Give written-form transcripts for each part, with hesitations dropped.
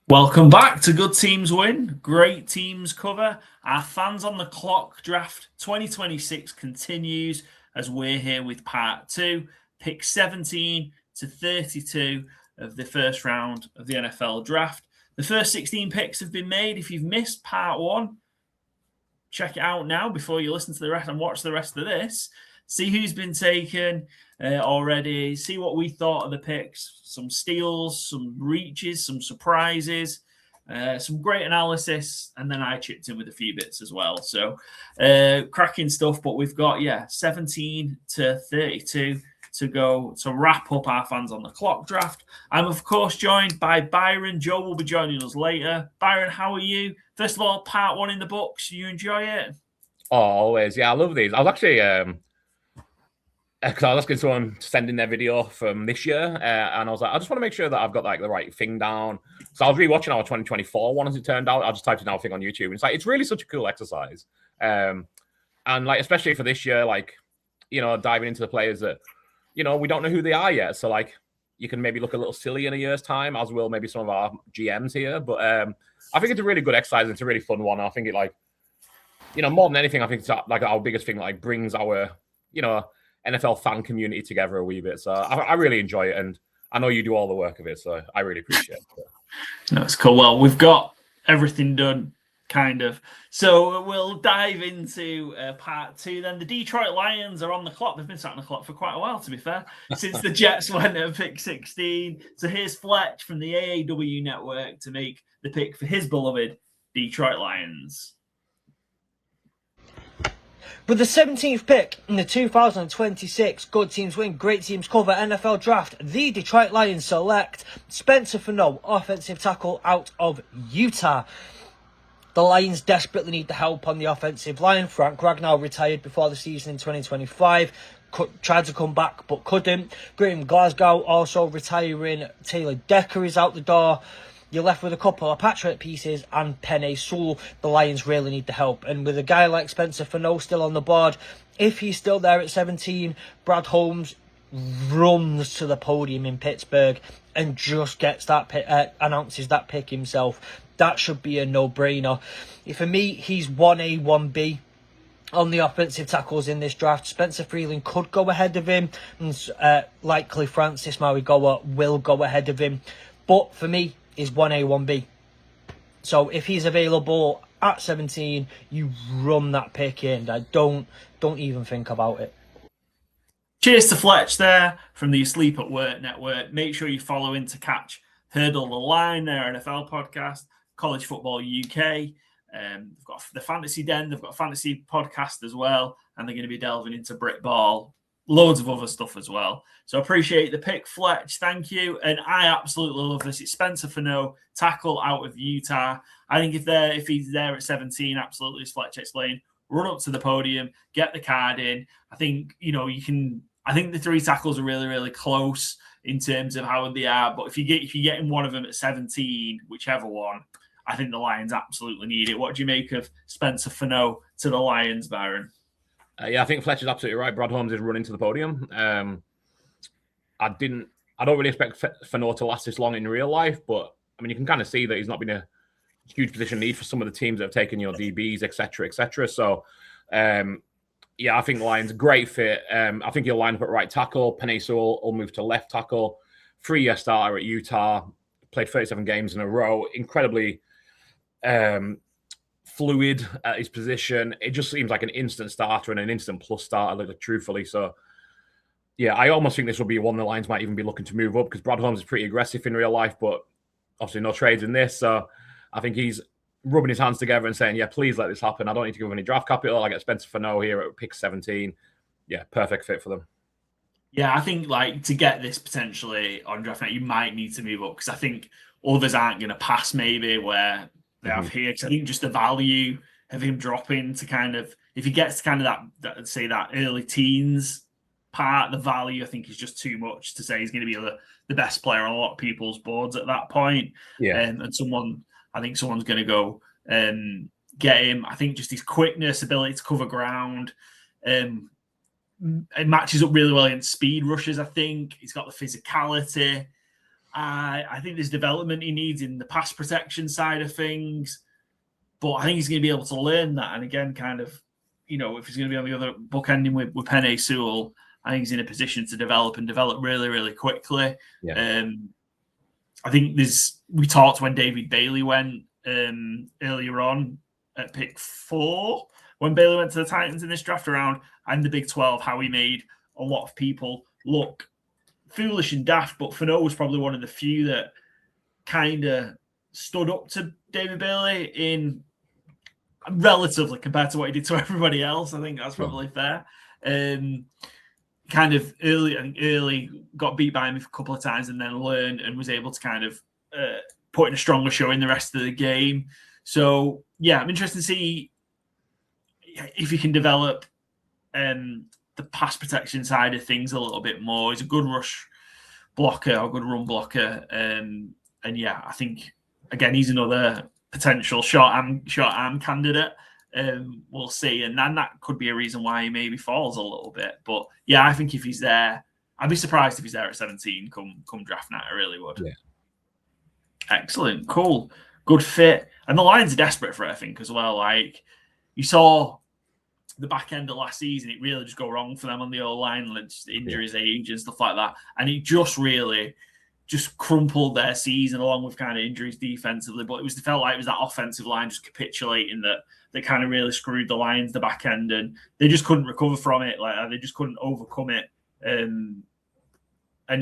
Welcome back to Good Teams Win, Great Teams Cover. Our Fans on the Clock Draft 2026 continues as we're here with part two, pick 17 to 32 of the first round of the NFL Draft. The first 16 picks have been made. If you've missed part one, check it out now before you listen to the rest and watch the rest of this. See who's been taken already. See what we thought of the picks. Some steals, some reaches, some surprises, some great analysis, and then I chipped in with a few bits as well. So cracking stuff. But we've got 17 to 32 to go to wrap up our Fans on the Clock draft. I'm of course joined by Byron Joe. Will be joining us later. Byron, how are you? First of all, part one in the books. You enjoy it? Oh, always. Yeah, I love these. I was actually because I was asking someone to send in their video from this year, and I was like, I just want to make sure that I've got like the right thing down. So I was rewatching our 2024 one as it turned out. I just typed in our thing on YouTube, and it's really such a cool exercise. And like especially for this year, like diving into the players that we don't know who they are yet. So like you can maybe look a little silly in a year's time, as will maybe some of our GMs here. But I think it's a really good exercise. It's a really fun one. I think it more than anything, I think it's like our biggest thing, like brings our NFL fan community together a wee bit. So I really enjoy it, and I know you do all the work of it, so I really appreciate it. That's cool. Well, we've got everything done, kind of. So we'll dive into part two then. The Detroit Lions are on the clock. They've been sat on the clock for quite a while, to be fair, since the Jets went at pick 16. So here's Fletch from the AAW network to make the pick for his beloved Detroit Lions. With the 17th pick in the 2026 Good Teams Win, Great Teams Cover NFL Draft, the Detroit Lions select Spencer Fano, offensive tackle out of Utah. The Lions desperately need the help on the offensive line. Frank Ragnow retired before the season in 2025. Tried to come back but couldn't. Graham Glasgow also retiring. Taylor Decker is out the door. You're left with a couple of patchwork pieces and Penei Sewell. The Lions really need the help. And with a guy like Spencer Fano still on the board, if he's still there at 17, Brad Holmes runs to the podium in Pittsburgh and just gets that pick, announces that pick himself. That should be a no-brainer. For me, he's 1A, 1B on the offensive tackles in this draft. Spencer Freeland could go ahead of him, and likely Francis Marigoa will go ahead of him. But for me, is 1A, 1B. So if he's available at 17, you run that pick in. Don't even think about it. Cheers to Fletch there from the Sleep at Work network. Make sure you follow in to catch Hurdle the Line, their NFL podcast, College Football UK. They've got the Fantasy Den, they've got a fantasy podcast as well, and they're going to be delving into Brit Ball, loads of other stuff as well. So appreciate the pick, Fletch. Thank you. And I absolutely love this. It's Spencer Fano, tackle out of Utah. I think if he's there at 17, absolutely, as Fletch explained, run up to the podium, get the card in. I think, I think the three tackles are really, really close in terms of how they are. But if you're getting one of them at 17, whichever one, I think the Lions absolutely need it. What do you make of Spencer Fano to the Lions, Byron? I think Fletcher's absolutely right. Brad Holmes is running to the podium. I don't really expect Fano to last this long in real life, but I mean, you can kind of see that he's not been a huge position need for some of the teams that have taken DBs, etc., etc. So, I think the Lions great fit. I think he'll line up at right tackle. Penei Sewell will move to left tackle. 3-year starter at Utah, played 37 games in a row. Incredibly fluid at his position. It just seems like an instant starter and an instant plus starter, truthfully. So, I almost think this will be one the Lions might even be looking to move up because Brad Holmes is pretty aggressive in real life, but obviously no trades in this. So I think he's rubbing his hands together and saying, please let this happen. I don't need to give him any draft capital. I get Spencer Fano here at pick 17. Yeah, perfect fit for them. Yeah, I think to get this potentially on draft night, you might need to move up because I think others aren't going to pass maybe where they have here. Because I think just the value of him dropping to kind of, if he gets to kind of that early teens part, the value I think is just too much to say he's going to be the best player on a lot of people's boards at that point. Yeah, and I think someone's going to go get him. I think just his quickness, ability to cover ground, it matches up really well in speed rushes. I think he's got the physicality. I think there's development he needs in the pass protection side of things, but I think he's going to be able to learn that. And again, kind of, if he's going to be on the other bookending with Penei Sewell, I think he's in a position to develop really, really quickly. Yeah. I think we talked when David Bailey went earlier on at pick 4, when Bailey went to the Titans in this draft round, and the Big 12, how he made a lot of people look foolish and daft, but Fano was probably one of the few that kind of stood up to David Bailey in relatively compared to what he did to everybody else. I think that's probably fair. Kind of early got beat by him a couple of times and then learned and was able to kind of put in a stronger show in the rest of the game. So, yeah, I'm interested to see if he can develop the pass protection side of things a little bit more. He's a good rush blocker or good run blocker. And yeah, I think, again, he's another potential short arm candidate. We'll see. And then that could be a reason why he maybe falls a little bit. But yeah, I think if he's there, I'd be surprised if he's there at 17 come draft night. I really would. Yeah. Excellent. Cool. Good fit. And the Lions are desperate for it, I think, as well. Like, you saw the back end of last season, it really just go wrong for them on the O-line, just injuries, age, and stuff like that. And it just really crumpled their season along with kind of injuries defensively. But it felt like it was that offensive line just capitulating that kind of really screwed the Lions the back end, and they just couldn't recover from it. Like, they just couldn't overcome it. And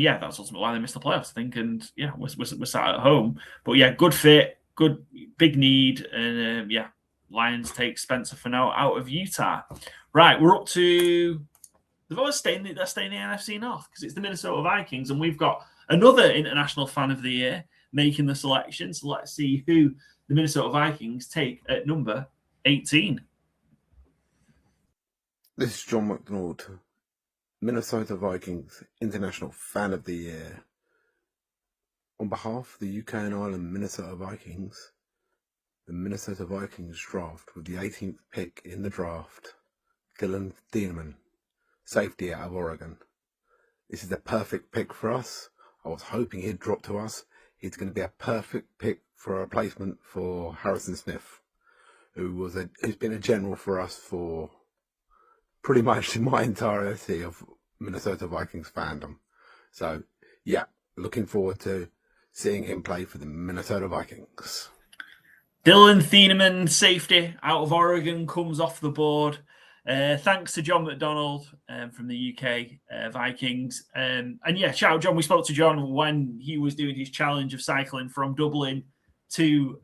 yeah, that's ultimately why they missed the playoffs, I think. And yeah, we're sat at home. But yeah, good fit, good big need, and yeah, Lions take Spencer Fano out of Utah. Right, we're up to they're staying in the NFC North because it's the Minnesota Vikings, and we've got another international fan of the year making the selection. So let's see who the Minnesota Vikings take at number 18. This is John McDonald, Minnesota Vikings International Fan of the Year. On behalf of the UK and Ireland Minnesota Vikings, the Minnesota Vikings draft with the 18th pick in the draft, Dylan Thieneman, safety out of Oregon. This is the perfect pick for us. I was hoping he'd drop to us. He's going to be a perfect pick for a replacement for Harrison Smith, who's been a general for us for pretty much my entirety of Minnesota Vikings fandom. So, yeah, looking forward to seeing him play for the Minnesota Vikings. Dylan Thieneman, safety out of Oregon, comes off the board. Thanks to John McDonald from the UK Vikings. And yeah, shout out John. We spoke to John when he was doing his challenge of cycling from Dublin to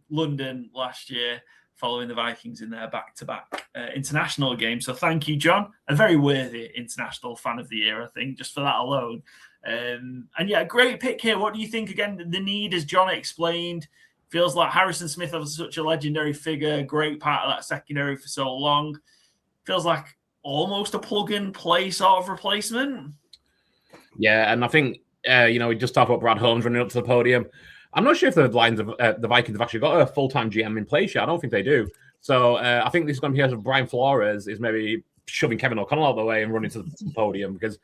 London last year, following the Vikings in their back-to-back international game. So thank you, John. A very worthy international fan of the year, I think, just for that alone. And yeah, great pick here. What do you think? Again, the need, as John explained, feels like Harrison Smith was such a legendary figure, great part of that secondary for so long. Feels like almost a plug-and-play sort of replacement. Yeah, and I think, we just talked about Brad Holmes running up to the podium. I'm not sure if the Vikings have actually got a full-time GM in place yet. I don't think they do. So I think this is going to be as Brian Flores is maybe shoving Kevin O'Connell out of the way and running to the podium, because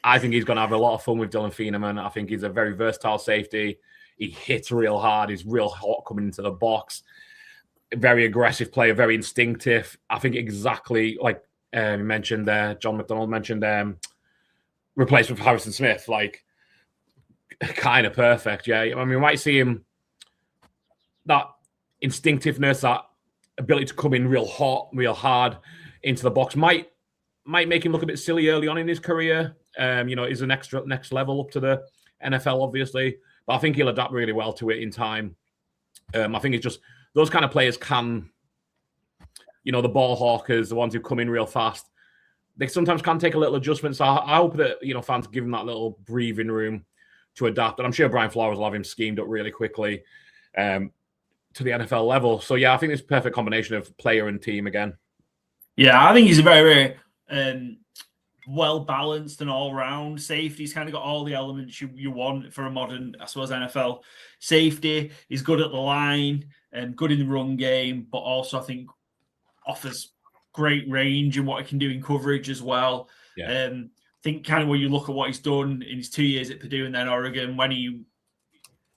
I think he's going to have a lot of fun with Dylan Thieneman. I think he's a very versatile safety. He hits real hard. He's real hot coming into the box. Very aggressive player, very instinctive. I think exactly like you mentioned there, John McDonald mentioned replacement for Harrison Smith, like kind of perfect. Yeah, I mean, we might see him, that instinctiveness, that ability to come in real hot, real hard into the box might make him look a bit silly early on in his career. Is the next level up to the NFL, obviously. But I think he'll adapt really well to it in time. I think it's just those kind of players can, the ball hawkers, the ones who come in real fast, they sometimes can take a little adjustment. So I hope that, fans give him that little breathing room to adapt. And I'm sure Brian Flores will have him schemed up really quickly to the NFL level. So, yeah, I think it's a perfect combination of player and team again. Yeah, I think he's a very, very well-balanced and all-round safety. He's kind of got all the elements you want for a modern, I suppose, NFL safety. He's good at the line and good in the run game, but also I think offers great range in what he can do in coverage as well. Yeah. I think kind of when you look at what he's done in his 2 years at Purdue and then Oregon, when he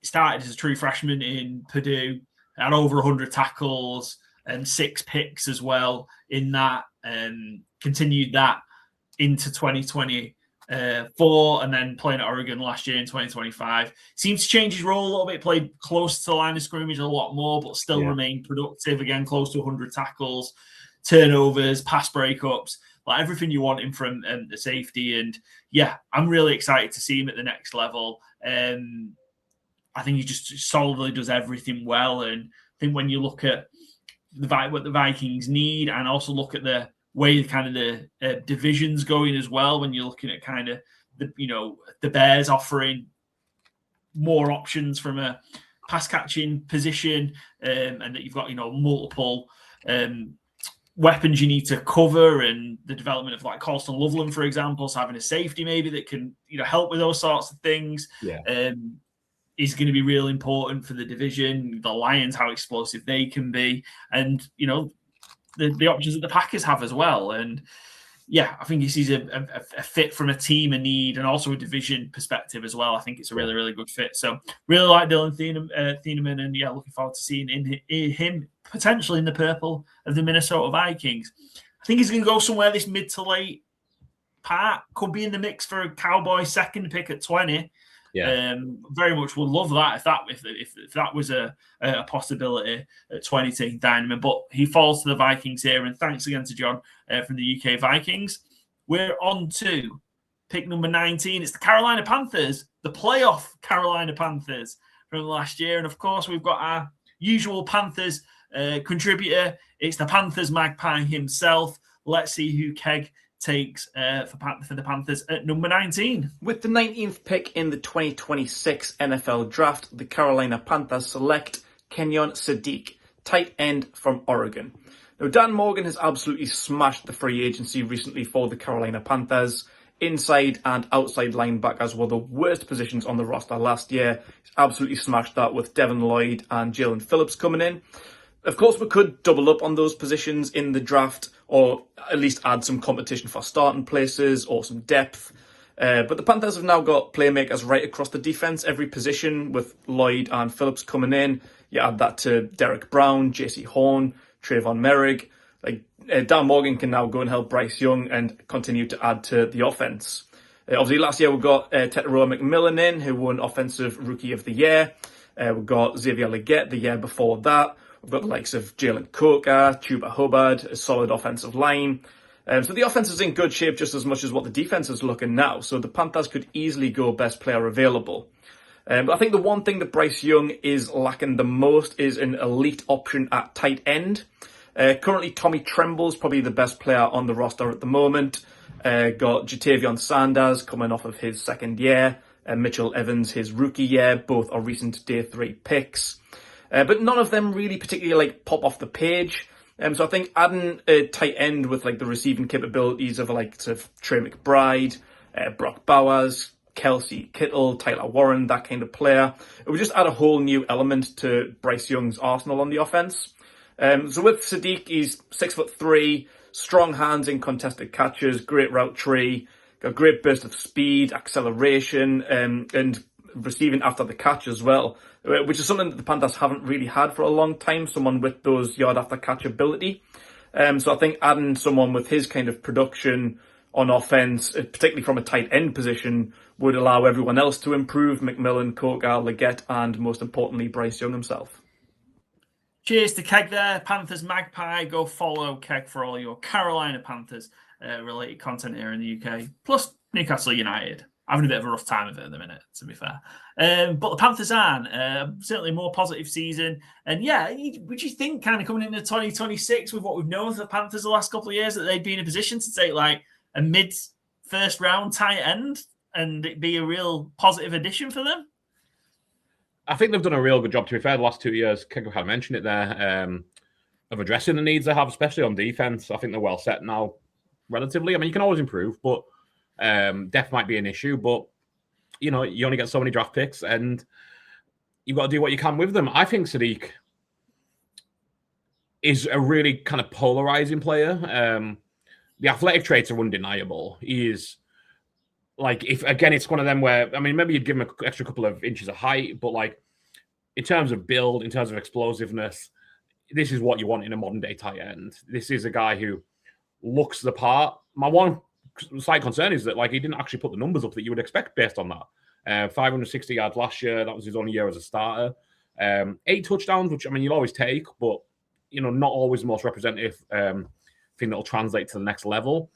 started as a true freshman in Purdue, had over 100 tackles and 6 picks as well in that, and continued that into 2024, and then playing at Oregon last year in 2025. Seems to change his role a little bit, played close to the line of scrimmage a lot more, but still remained productive. Again, close to 100 tackles, turnovers, pass breakups, like everything you want him from the safety. And yeah, I'm really excited to see him at the next level. I think he just solidly does everything well. And I think when you look at what the Vikings need, and also look at the way kind of the division's going as well, when you're looking at kind of the Bears offering more options from a pass catching position, and that you've got multiple weapons you need to cover, and the development of like Colston Loveland, for example, so having a safety maybe that can help with those sorts of things. Is going to be real important for the division. The Lions, how explosive they can be, and the options that the Packers have as well. And yeah, I think he sees a fit from a team, a need, and also a division perspective as well. I think it's a really, really good fit. So really like Dylan Thieneman, and yeah, looking forward to seeing him potentially in the purple of the Minnesota Vikings. I think he's going to go somewhere this mid to late part. Could be in the mix for a Cowboys second pick at 20. Very much would love that if that was a possibility at 20 taking Dynaman, but he falls to the Vikings here. And thanks again to John from the UK Vikings. We're on to pick number 19. It's the Carolina Panthers, the playoff Carolina Panthers from last year. And of course, we've got our usual Panthers contributor. It's the Panthers Magpie himself. Let's see who Keg takes for the Panthers at number 19. With the 19th pick in the 2026 NFL Draft, the Carolina Panthers select Kenyon Sadiq, tight end from Oregon. Now, Dan Morgan has absolutely smashed the free agency recently for the Carolina Panthers. Inside and outside linebackers were the worst positions on the roster last year. He's absolutely smashed that with Devin Lloyd and Jalen Phillips coming in. Of course, we could double up on those positions in the draft, or at least add some competition for starting places or some depth. But the Panthers have now got playmakers right across the defense, every position, with Lloyd and Phillips coming in. You add that to Derek Brown, JC Horn, Trayvon Merrick. Dan Morgan can now go and help Bryce Young and continue to add to the offense. Obviously, last year we got Tetairoa McMillan in, who won Offensive Rookie of the Year. We got Xavier Legette the year before that. We've got the likes of Jalen Coker, Chuba Hubbard, a solid offensive line. So the offense is in good shape just as much as what the defense is looking now. So the Panthers could easily go best player available. But I think the one thing that Bryce Young is lacking the most is an elite option at tight end. Currently, Tommy Tremble's probably the best player on the roster at the moment. Got Jatavion Sanders coming off of his second year. Mitchell Evans, his rookie year. Both are recent day 3 picks. But none of them really particularly pop off the page. So I think adding a tight end with the receiving capabilities of Trey McBride, Brock Bowers, Kelsey Kittle, Tyler Warren, that kind of player, it would just add a whole new element to Bryce Young's arsenal on the offense. So with Sadiq, he's 6'3", strong hands in contested catches, great route tree, got a great burst of speed, acceleration, and receiving after the catch as well, which is something that the Panthers haven't really had for a long time, someone with those yard after catch ability. So I think adding someone with his kind of production on offense, particularly from a tight end position, would allow everyone else to improve: McMillan, Coker, Legette, and most importantly, Bryce Young himself. Cheers to Keg there, Panthers Magpie. Go follow Keg for all your Carolina Panthers related content here in the UK, plus Newcastle United. Having a bit of a rough time of it at the minute, to be fair. But the Panthers aren't. Certainly a more positive season. And yeah, would you think kind of coming into 2026 with what we've known of the Panthers the last couple of years, that they'd be in a position to take a mid-first round tight end and it be a real positive addition for them? I think they've done a real good job, to be fair, the last 2 years. Keg had mentioned it there, of addressing the needs they have, especially on defense. I think they're well set now, relatively. I mean, you can always improve, but depth might be an issue, but you only get so many draft picks and you've got to do what you can with them. I think Sadiq is a really kind of polarizing player. The athletic traits are undeniable. He is like, if again, it's one of them where, I mean, maybe you'd give him an extra couple of inches of height, but like in terms of build, in terms of explosiveness, this is what you want in a modern day tight end. This is a guy who looks the part. My one slight concern is that like he didn't actually put the numbers up that you would expect based on that. 560 yards last year. That was his only year as a starter. 8 touchdowns, which I mean you'll always take, but you know, not always the most representative thing that'll translate to the next level.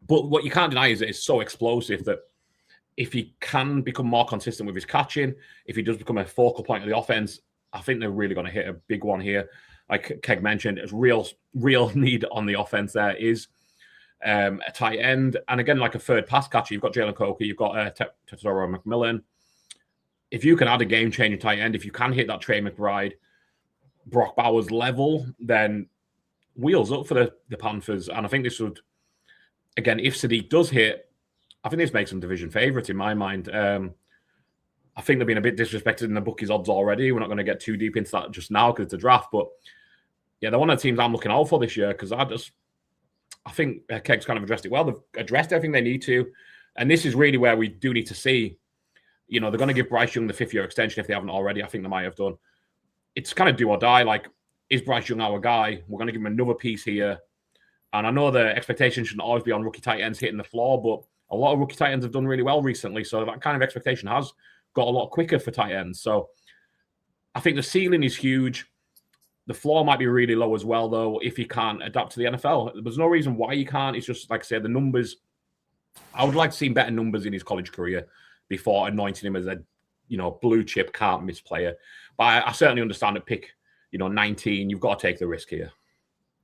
But what you can't deny is that it's so explosive that if he can become more consistent with his catching, if he does become a focal point of the offense, I think they're really going to hit a big one here. Like Keg mentioned, it's real need on the offense there is a tight end. And again, like a third pass catcher, you've got Jalen Coker, you've got Tesoro McMillan. If you can add a game-changing tight end, if you can hit that Trey McBride, Brock Bowers level, then wheels up for the Panthers. And I think this would, again, if Sadiq does hit, I think this makes them division favourite in my mind. I think they've been a bit disrespected in the bookies odds already. We're not going to get too deep into that just now because it's a draft. But yeah, they're one of the teams I'm looking out for this year because I think Keg's kind of addressed it well. They've addressed everything they need to. And this is really where we do need to see, you know, they're going to give Bryce Young the 5th-year extension if they haven't already. I think they might have done. It's kind of do or die. Like, is Bryce Young our guy? We're going to give him another piece here. And I know the expectation shouldn't always be on rookie tight ends hitting the floor, but a lot of rookie tight ends have done really well recently. So that kind of expectation has got a lot quicker for tight ends. So I think the ceiling is huge. The floor might be really low as well, though, if he can't adapt to the NFL. There's no reason why he can't. It's just, like I said, the numbers. I would like to see better numbers in his college career before anointing him as a, you know, blue chip can't miss player. But I certainly understand at pick, you know, 19, you've got to take the risk here.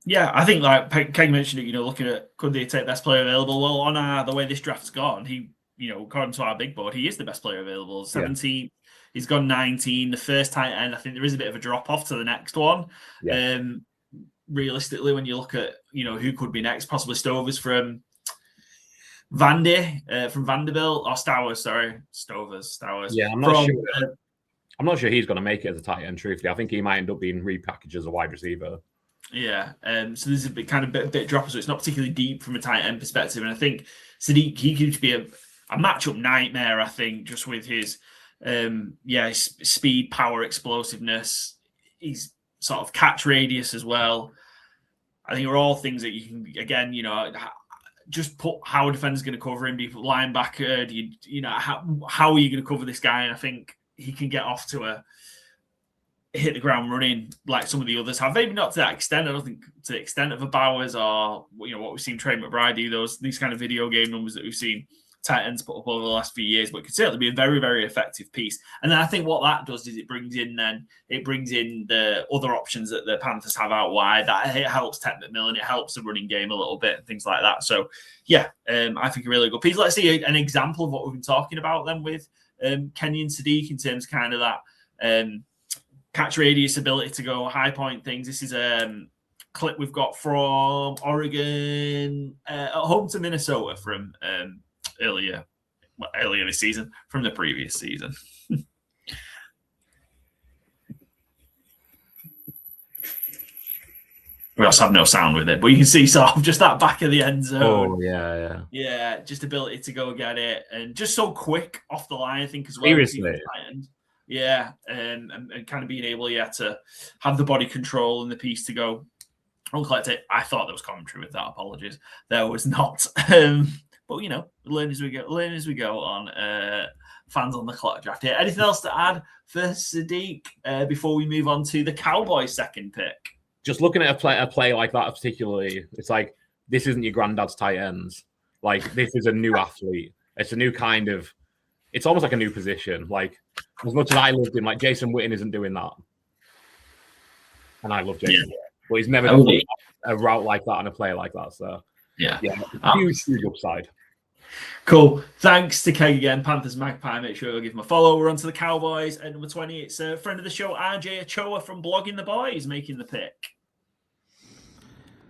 Yeah, I think like Keg mentioned it, you know, looking at could they take best player available? Well, on the way this draft's gone, he, you know, according to our big board, he is the best player available. 17, yeah. He's gone 19. The first tight end, I think there is a bit of a drop off to the next one. Yeah. Realistically, when you look at, you know, who could be next, possibly Stovers from Vandy, from Vanderbilt, or Stowers. Yeah, I'm not sure he's going to make it as a tight end. Truthfully, I think he might end up being repackaged as a wide receiver. Yeah, so there's a bit drop, so it's not particularly deep from a tight end perspective. And I think Sadiq, he could be a matchup nightmare. I think just with his his speed, power, explosiveness, his sort of catch radius as well. I think are all things that you can, again, you know, just put how a defender's going to cover him. Do you put linebacker? Do you know how are you going to cover this guy? And I think he can get off to hit the ground running like some of the others have. Maybe not to that extent. I don't think to the extent of a Bowers or, you know, what we've seen Trey McBride do, these kind of video game numbers that we've seen tight ends put up over the last few years, but it could certainly be a very, very effective piece. And then I think what that does is it brings in the other options that the Panthers have out wide. That it helps Ted McMillan, it helps the running game a little bit and things like that. So yeah, I think a really good piece. Let's see an example of what we've been talking about then with Kenyon Sadiq in terms of kind of that catch radius, ability to go high point things. This is a clip we've got from Oregon at home to Minnesota from earlier this season, from the previous season. We also have no sound with it, but you can see sort of just that back of the end zone. Oh, yeah. Yeah, just ability to go get it. And just so quick off the line, I think, as well. Seriously. Yeah, and kind of being able, to have the body control and the piece to go uncollect it. I thought there was commentary with that. Apologies. There was not. But, you know, learn as we go on fans on the clock draft here. Anything else to add for Sadiq before we move on to the Cowboys' second pick? Just looking at a play like that particularly, it's like, this isn't your granddad's tight ends. Like, this is a new athlete. It's a new kind of, it's almost like a new position. Like, as much as I loved him, like Jason Witten isn't doing that. And I love Jason Witten. But he's never done a route like that and a play like that. So, yeah, huge upside. Cool. Thanks to Keg again, Panthers Magpie. Make sure you'll give him a follow. We're on to the Cowboys. At number 20, it's a friend of the show, RJ Ochoa from Blogging the Boys, making the pick.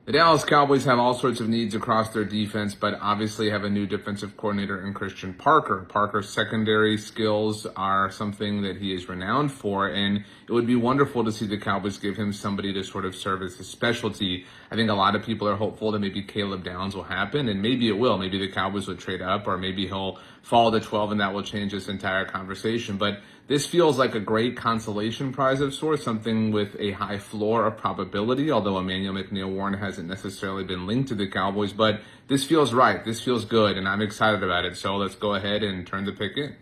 The Dallas Cowboys have all sorts of needs across their defense, but obviously have a new defensive coordinator in Christian Parker. Parker's secondary skills are something that he is renowned for, and it would be wonderful to see the Cowboys give him somebody to sort of serve as his specialty. I think a lot of people are hopeful that maybe Caleb Downs will happen, and maybe it will. Maybe the Cowboys will trade up, or maybe he'll fall to 12, and that will change this entire conversation. But this feels like a great consolation prize of sorts, something with a high floor of probability, although Emmanuel McNeil-Warren hasn't necessarily been linked to the Cowboys. But this feels right. This feels good, and I'm excited about it. So let's go ahead and turn the pick in.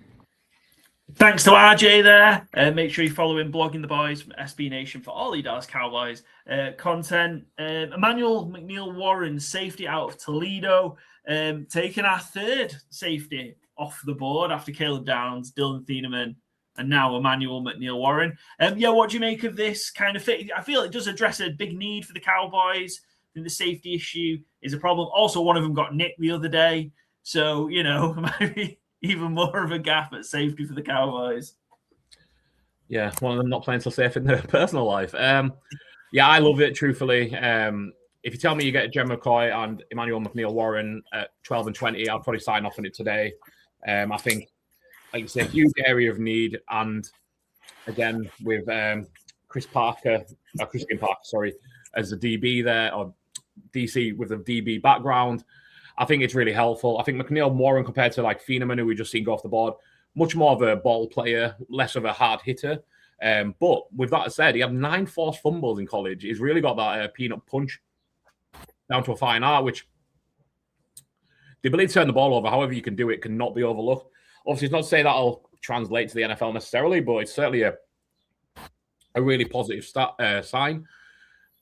Thanks to RJ there. Make sure you follow him, Blogging the Boys from SB Nation for all the Dallas Cowboys content. Emmanuel McNeil-Warren, safety out of Toledo, taking our third safety off the board after Caleb Downs, Dylan Thieneman, and now Emmanuel McNeil-Warren. What do you make of this kind of fit? I feel it does address a big need for the Cowboys. I think the safety issue is a problem. Also, one of them got nicked the other day. So, maybe even more of a gap at safety for the Cowboys. Yeah, one of them not playing so safe in their personal life. I love it, truthfully. If you tell me you get Jem McCoy and Emmanuel McNeil-Warren at 12 and 20, I'll probably sign off on it today. I think, like you say, a huge area of need. And again, with Christian Parker, as the DB there, or DC with a DB background, I think it's really helpful. I think McNeil-Warren, compared to like Thieneman, who we just seen go off the board, much more of a ball player, less of a hard hitter. But with that said, he had 9 forced fumbles in college. He's really got that peanut punch down to a fine art, which the ability to turn the ball over, however you can do it, cannot be overlooked. Obviously, it's not to say that'll translate to the NFL necessarily, but it's certainly a really positive sign.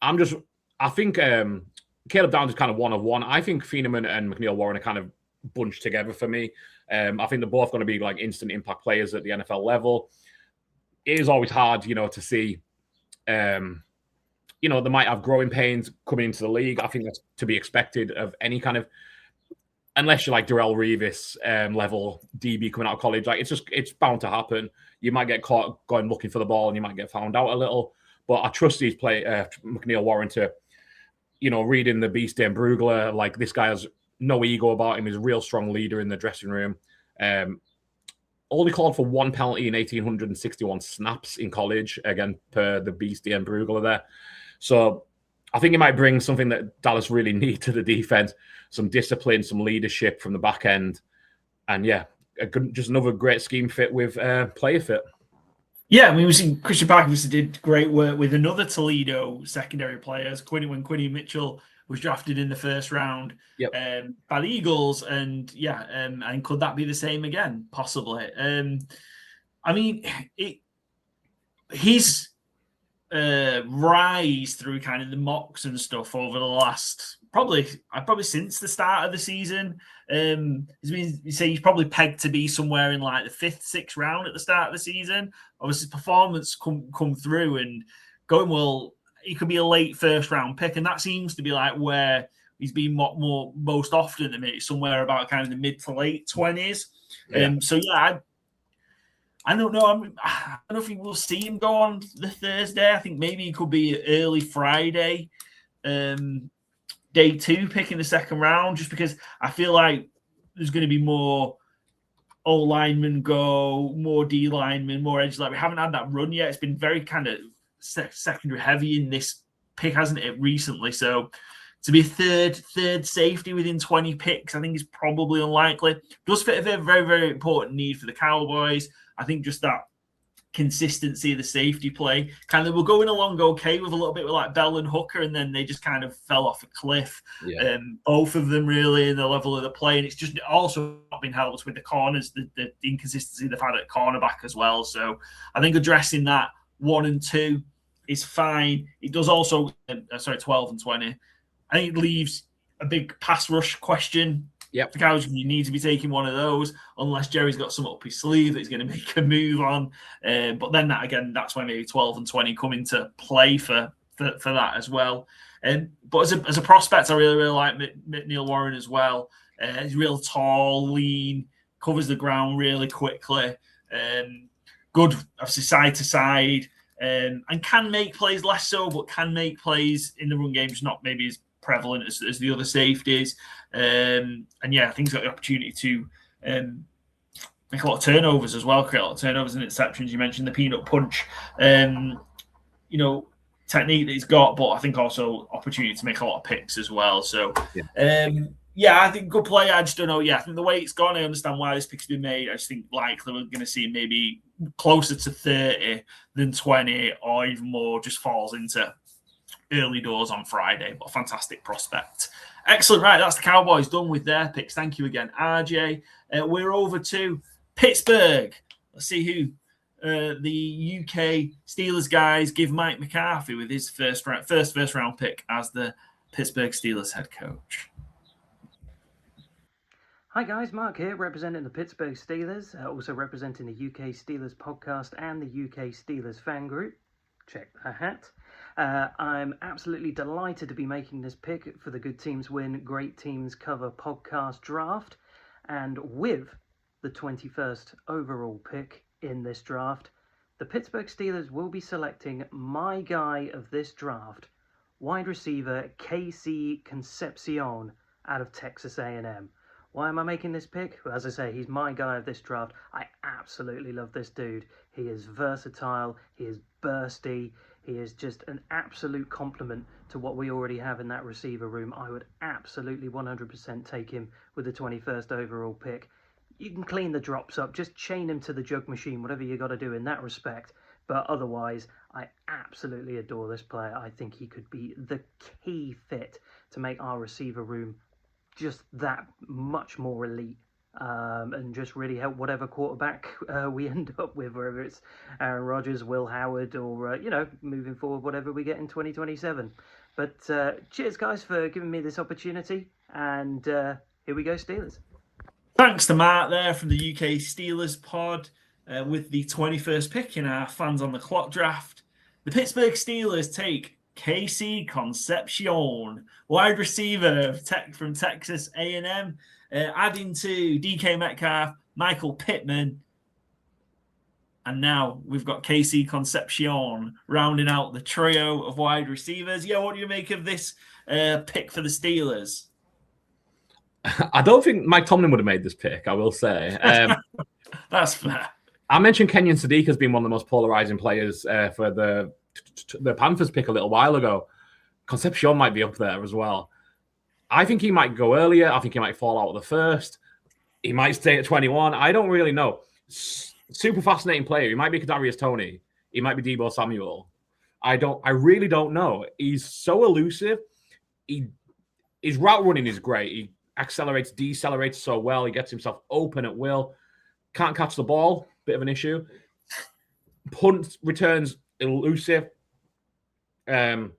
I think Caleb Downs is kind of one of one. I think Thieneman and McNeil-Warren are kind of bunched together for me. I think they're both going to be like instant impact players at the NFL level. It is always hard, to see. They might have growing pains coming into the league. I think that's to be expected of any kind of, unless you're like Darrelle Revis level DB coming out of college. Like it's bound to happen. You might get caught going looking for the ball, and you might get found out a little. But I trust these McNeil-Warren to, reading the Beast Dan Brugler, like this guy has no ego about him. He's a real strong leader in the dressing room. Only called for 1 penalty in 1,861 snaps in college, again, per the Beast Dan Brugler there. So I think he might bring something that Dallas really need to the defense, some discipline, some leadership from the back end. And just another great scheme fit with player fit. Yeah, we've seen Christian Parker did great work with another Toledo secondary players, when Quinny Mitchell was drafted in the first round by the Eagles, and could that be the same again? Possibly. His rise through kind of the mocks and stuff over the last probably since the start of the season. He's probably pegged to be somewhere in like the 5th, 6th round at the start of the season. Obviously, performance come through and going well. He could be a late 1st round pick, and that seems to be like where he's been most often at the minute, somewhere about kind of the mid to late 20s. I don't know. I don't know if we will see him go on the Thursday. I think maybe he could be early Friday, day 2 pick in the 2nd round, just because I feel like there's going to be more O linemen go, more D linemen, more edge. Like we haven't had that run yet. It's been very kind of secondary heavy in this pick, hasn't it, recently? So to be third safety within 20 picks, I think is probably unlikely. Does fit a very, very, very important need for the Cowboys. I think just that consistency of the safety play. Kind of were going along okay with a little bit with like Bell and Hooker, and then they just kind of fell off a cliff. Yeah. Both of them really in the level of the play. And it's just also not been helped with the corners, the inconsistency they've had at cornerback as well. So I think addressing that 1 and 2 is fine. It does also, 12 and 20. I think it leaves a big pass rush question. Yep. The Cowboys, you need to be taking one of those, unless Jerry's got something up his sleeve that he's going to make a move on. But then that's where maybe 12 and 20 come into play for that as well. But as a prospect, I really, really like McNeil-Warren as well. He's real tall, lean, covers the ground really quickly. Good, obviously, side to side, and can make plays less so, but can make plays in the run game, just not maybe as prevalent as the other safeties. And yeah, I think he's got the opportunity to make a lot of turnovers as well, create a lot of turnovers and interceptions. You mentioned the peanut punch, technique that he's got, but I think also opportunity to make a lot of picks as well. So, I think good player. I just don't know. Yeah, I think the way it's gone, I understand why this pick's been made. I just think likely we're going to see maybe closer to 30 than 20 or even more, just falls into early doors on Friday, but a fantastic prospect. Excellent. Right, that's the Cowboys done with their picks. Thank you again, RJ. We're over to Pittsburgh. Let's see who the UK Steelers guys give Mike McCarthy with his first round pick as the Pittsburgh Steelers head coach. Hi guys, Mark here, representing the Pittsburgh Steelers, also representing the UK Steelers podcast and the UK Steelers fan group. Check the hat. I'm absolutely delighted to be making this pick for the Good Teams Win, Great Teams Cover podcast draft. And with the 21st overall pick in this draft, the Pittsburgh Steelers will be selecting my guy of this draft, wide receiver KC Concepcion out of Texas A&M. Why am I making this pick? Well, as I say, he's my guy of this draft. I absolutely love this dude. He is versatile, he is bursty, he is just an absolute complement to what we already have in that receiver room. I would absolutely 100% take him with the 21st overall pick. You can clean the drops up, just chain him to the jug machine, whatever you got to do in that respect. But otherwise, I absolutely adore this player. I think he could be the key fit to make our receiver room just that much more elite, and just really help whatever quarterback we end up with, whether it's Aaron Rodgers, Will Howard, or, moving forward, whatever we get in 2027. But cheers, guys, for giving me this opportunity. And here we go, Steelers. Thanks to Mark there from the UK Steelers pod with the 21st pick in our Fans on the Clock draft. The Pittsburgh Steelers take KC Concepcion, wide receiver from Texas A&M, adding to DK Metcalf, Michael Pittman, and now we've got KC Concepcion rounding out the trio of wide receivers. Yeah, what do you make of this pick for the Steelers? I don't think Mike Tomlin would have made this pick, I will say. That's fair. I mentioned Kenyon Sadiq has been one of the most polarizing players for the Panthers pick a little while ago. Concepcion might be up there as well. I think he might go earlier. I think he might fall out of the first. He might stay at 21. I don't really know. Super fascinating player. He might be Kadarius Toney. He might be Deebo Samuel. I really don't know. He's so elusive. His route running is great. He accelerates, decelerates so well. He gets himself open at will. Can't catch the ball. Bit of an issue. Punt returns elusive. In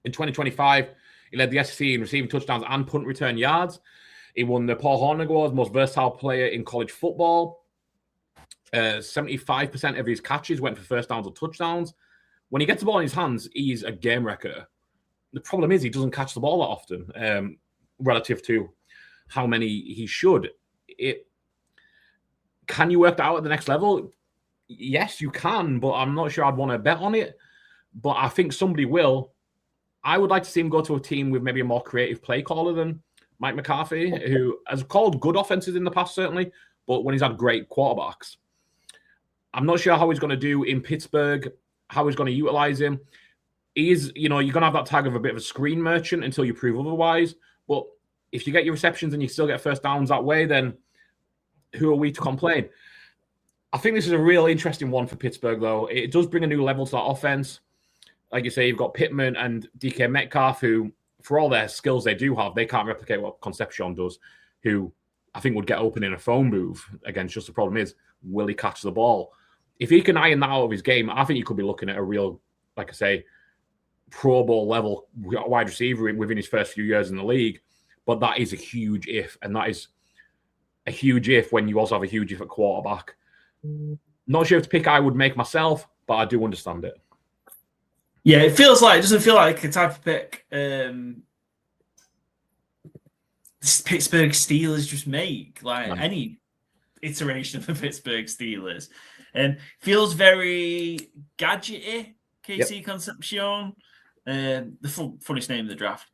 2025, he led the SEC in receiving touchdowns and punt return yards. He won the Paul Hornung Award, most versatile player in college football. 75% of his catches went for first downs or touchdowns. When he gets the ball in his hands, he's a game wrecker. The problem is he doesn't catch the ball that often, relative to how many he should. Can you work that out at the next level? Yes, you can, but I'm not sure I'd want to bet on it. But I think somebody will. I would like to see him go to a team with maybe a more creative play caller than Mike McCarthy, who has called good offenses in the past, certainly, but when he's had great quarterbacks. I'm not sure how he's going to do in Pittsburgh, how he's going to utilize him. You're going to have that tag of a bit of a screen merchant until you prove otherwise. But if you get your receptions and you still get first downs that way, then who are we to complain? I think this is a real interesting one for Pittsburgh, though. It does bring a new level to that offense. Like you say, you've got Pittman and DK Metcalf, who, for all their skills they do have, they can't replicate what Concepcion does, who I think would get open in a phone booth against. Just the problem is, will he catch the ball? If he can iron that out of his game, I think you could be looking at a real, like I say, Pro Bowl level wide receiver within his first few years in the league. But that is a huge if, and that is a huge if when you also have a huge if at quarterback. Not sure if the pick I would make myself, but I do understand it. Yeah, it doesn't feel like a type of pick this Pittsburgh Steelers just make. Any ity of the Pittsburgh Steelers. Feels very gadgety, KC Concepcion. The funniest name of the draft.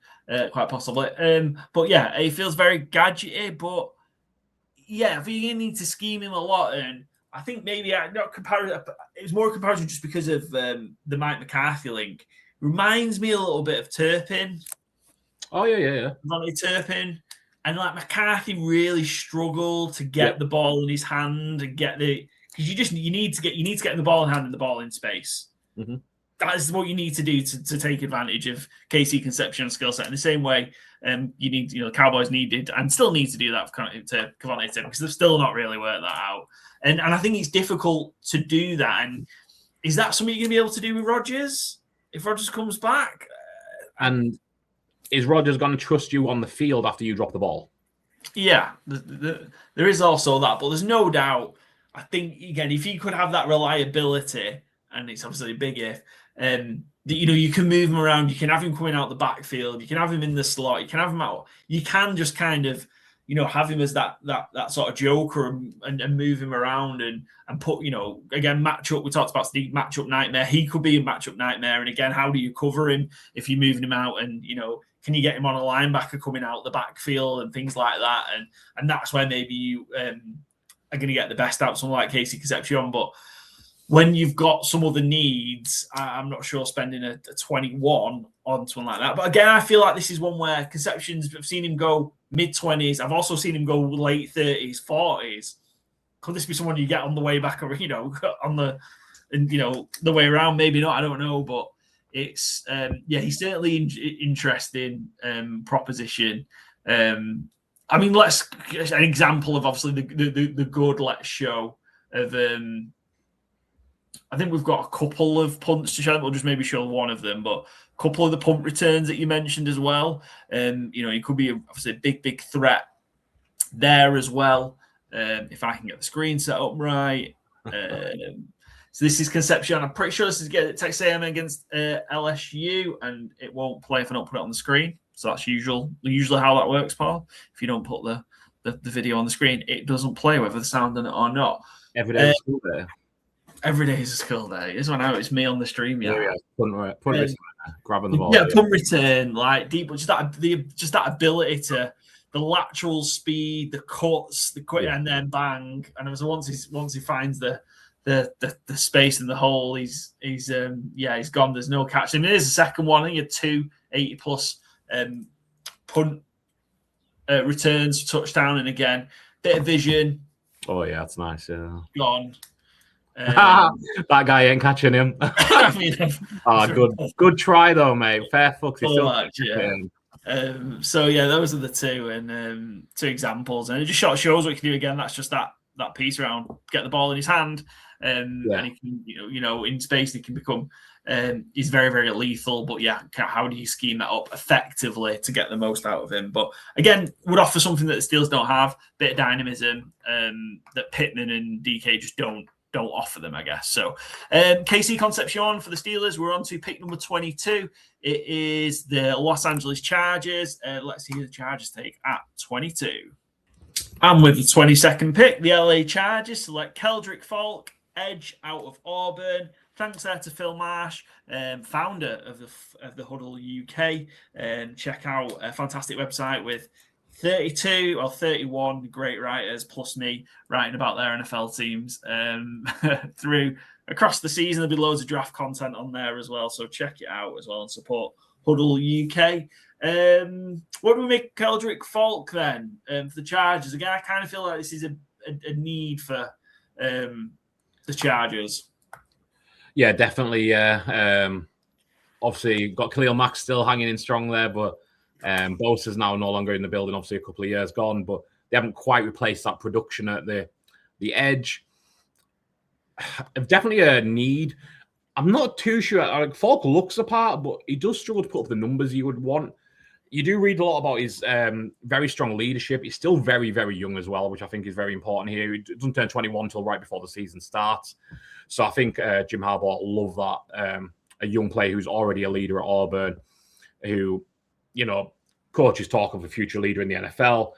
quite possibly. But yeah, it feels very gadgety. But yeah, I think you need to scheme him a lot, and I think maybe not comparison. It was more a comparison just because of the Mike McCarthy link. Reminds me a little bit of Turpin. Oh yeah. Ronnie Turpin. And like McCarthy really struggled to get the ball in his hand and get the because you need to get the ball in hand and the ball in space. Mm-hmm. That is what you need to do to take advantage of KC Concepcion skill set. In the same way, you need the Cowboys needed and still need to do that to Cavante Tim because they've still not really worked that out. And I think it's difficult to do that. And is that something you're going to be able to do with Rodgers if Rodgers comes back? And is Rodgers going to trust you on the field after you drop the ball? Yeah, there is also that, but there's no doubt. I think again, if he could have that reliability, and it's obviously a big if, you can move him around. You can have him coming out the backfield. You can have him in the slot. You can have him out. You can just kind of, have him as that sort of joker and move him around and put, again, matchup. We talked about the matchup nightmare. He could be a matchup nightmare. And again, how do you cover him if you're moving him out and can you get him on a linebacker coming out the backfield and things like that? And that's where maybe you are going to get the best out of someone like KC Concepcion. But when you've got some other needs, I'm not sure spending a 21 on someone like that. But again, I feel like this is one where Concepcion's, I've seen him go mid-20s. I've also seen him go late 30s, 40s. Could this be someone you get on the way back or, on the way around? Maybe not, I don't know. But it's he's certainly interesting proposition. I mean, let's an example of obviously the good let's show of. I think we've got a couple of punts to show. We'll just maybe show one of them, but a couple of the punt returns that you mentioned as well. He could be obviously a big threat there as well. If I can get the screen set up right. So this is Concepcion. I'm pretty sure this is Texas A&M against LSU, and it won't play if I don't put it on the screen. So that's usually how that works, Paul. If you don't put the video on the screen, it doesn't play whether the sound on it or not. Every day is school day. Every day is a school day. This one out, it's me on the stream. Yeah. Punt return, grabbing the ball. Yeah, punt return, like deep, but just that ability to the lateral speed, the cuts, the quick, and then bang. And it was once he finds the space in the hole, he's gone. There's no catch. And there's the second one. I think you had 2 80+ punt returns, touchdown, and again, bit of vision. Oh yeah, that's nice. Yeah, gone. That guy ain't catching him. I mean, good try though, mate. Fair fucks. So yeah, those are the two and 2 examples, and it just shows what you can do. Again, that's just that piece around get the ball in his hand, and he can, in space, he can become. He's very, very lethal, but yeah, how do you scheme that up effectively to get the most out of him? But again, would offer something that the Steelers don't have, bit of dynamism that Pittman and DK just don't offer them, I guess. So KC Concepcion for the Steelers. We're on to pick number 22. It is the Los Angeles Chargers. Let's see who the Chargers take at 22. And with the 22nd pick, the LA Chargers select Keldrick Falk, edge out of Auburn. Thanks there to Phil Marsh, founder of the Huddle UK. Check out a fantastic website with 32 or 31 great writers, plus me writing about their NFL teams through across the season. There'll be loads of draft content on there as well, so check it out as well and support Huddle UK. What do we make Keldrick Falk then for the Chargers? Again, I kind of feel like this is a need for the Chargers. Yeah, definitely. Obviously, got Khalil Mack still hanging in strong there, but Bosa's now no longer in the building. Obviously, a couple of years gone, but they haven't quite replaced that production at the edge. Definitely a need. I'm not too sure. Like, Falk looks the part, but he does struggle to put up the numbers you would want. You do read a lot about his very strong leadership. He's still very, very young as well, which I think is very important here. He doesn't turn 21 until right before the season starts. So I think Jim Harbaugh will love that. A young player who's already a leader at Auburn, who, coaches talk of a future leader in the NFL.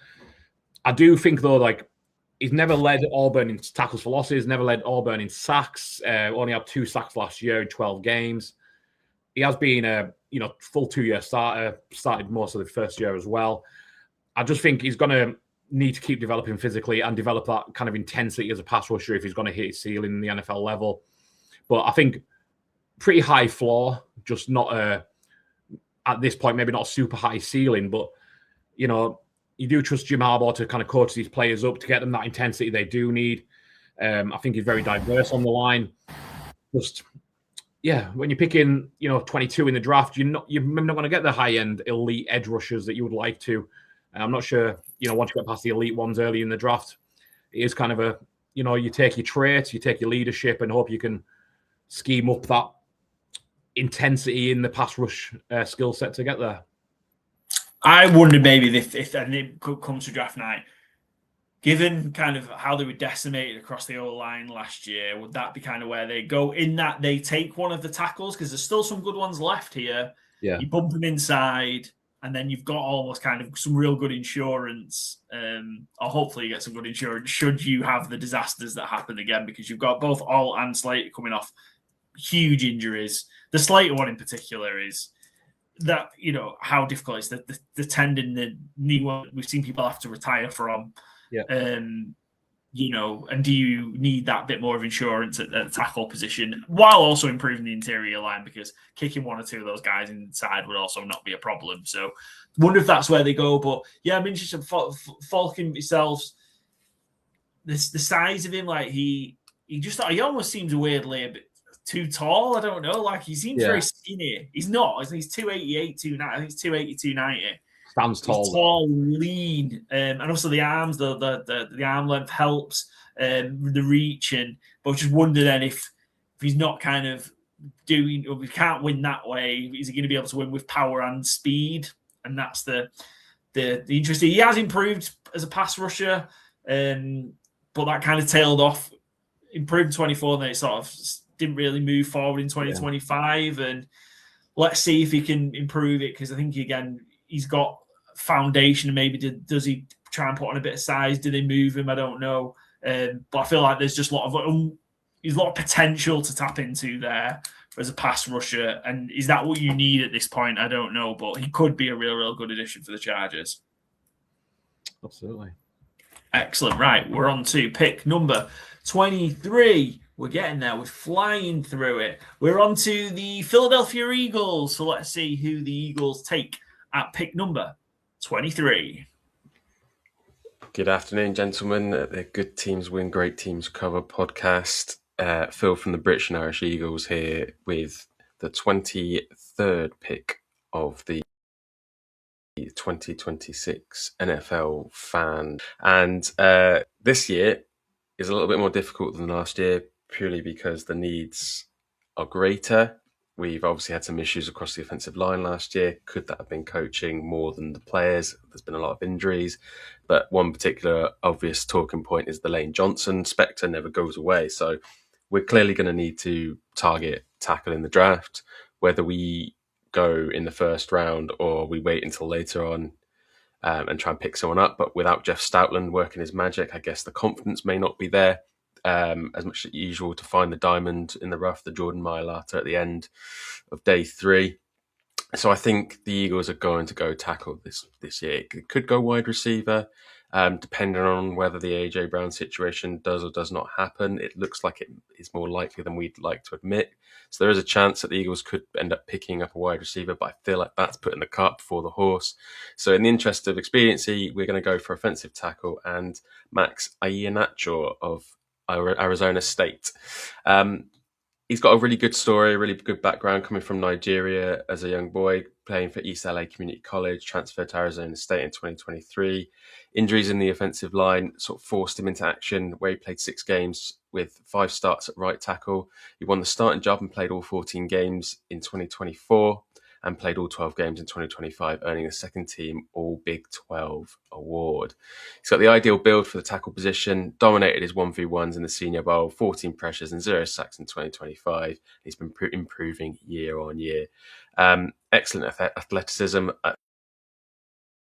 I do think, though, like, he's never led Auburn in tackles for losses, never led Auburn in sacks, only had 2 sacks last year in 12 games. He has been full 2-year starter, started most of the first year as well. I just think he's going to need to keep developing physically and develop that kind of intensity as a pass rusher if he's going to hit his ceiling in the NFL level. But I think pretty high floor, just not at this point, maybe not a super high ceiling, but, you do trust Jim Harbaugh to kind of coach these players up to get them that intensity they do need. I think he's very diverse on the line. Just, when you're picking, 22 in the draft, you're not going to get the high-end elite edge rushers that you would like to. I'm not sure, once you get past the elite ones early in the draft, it is kind of you take your traits, you take your leadership and hope you can scheme up that intensity in the pass rush skill set to get there. I wonder maybe if it comes to draft night, given kind of how they were decimated across the O-line last year, would that be kind of where they go in that they take one of the tackles? Because there's still some good ones left here. Yeah. You bump them inside, and then you've got almost kind of some real good insurance, or hopefully you get some good insurance should you have the disasters that happen again, because you've got both Alt and Slater coming off huge injuries. The Slater one in particular is that, how difficult it's the tendon, the knee one we've seen people have to retire from. Yeah. And do you need that bit more of insurance at the tackle position while also improving the interior line, because kicking one or two of those guys inside would also not be a problem. So wonder if that's where they go. But yeah, I'm interested. Falcon itself, the size of him, like he almost seems weirdly a bit too tall. I don't know. Like he seems very skinny. He's not. He's 288, 290. I think it's 280, 290. Stands tall. He's tall, lean, and also the arms, the arm length helps, the reach, but just wonder then if he's not kind of doing, or we can't win that way, is he going to be able to win with power and speed? And that's the interesting. He has improved as a pass rusher, but that kind of tailed off. Improved 24, and then it sort of didn't really move forward in 2025. And let's see if he can improve it, because I think he's got foundation, and maybe does he try and put on a bit of size? Do they move him? I don't know, but I feel like there's just a lot of potential to tap into there as a pass rusher. And is that what you need at this point? I don't know, but he could be a real good addition for the Chargers. Absolutely. Excellent. Right, we're on to pick number 23. We're getting there. We're flying through it. We're on to the Philadelphia Eagles. So let's see who the Eagles take at pick number 23. Good afternoon, gentlemen. The Good Teams Win, Great Teams Cover podcast. Phil from the British and Irish Eagles here with the 23rd pick of the 2026 NFL fan. And this year is a little bit more difficult than last year, purely because the needs are greater. We've obviously had some issues across the offensive line last year. Could that have been coaching more than the players? There's been a lot of injuries. But one particular obvious talking point is the Lane Johnson spectre never goes away. So we're clearly going to need to target tackle in the draft, whether we go in the first round or we wait until later on and try and pick someone up. But without Jeff Stoutland working his magic, I guess the confidence may not be there as much as usual to find the diamond in the rough, the Jordan Mailata at the end of day 3. So I think the Eagles are going to go tackle this year. It could go wide receiver, depending on whether the A.J. Brown situation does or does not happen. It looks like it is more likely than we'd like to admit. So there is a chance that the Eagles could end up picking up a wide receiver, but I feel like that's putting the cart before the horse. So in the interest of expediency, we're going to go for offensive tackle and Max Iheanacho of Arizona State. He's got a really good story, really good background, coming from Nigeria as a young boy, playing for East LA Community College, transferred to Arizona State in 2023. Injuries in the offensive line sort of forced him into action, where he played 6 games with 5 starts at right tackle. He won the starting job and played all 14 games in 2024 and played all 12 games in 2025, earning a second team All Big 12 award. He's got the ideal build for the tackle position, dominated his 1v1s in the Senior Bowl, 14 pressures and 0 sacks in 2025. He's been improving year on year. Excellent athleticism at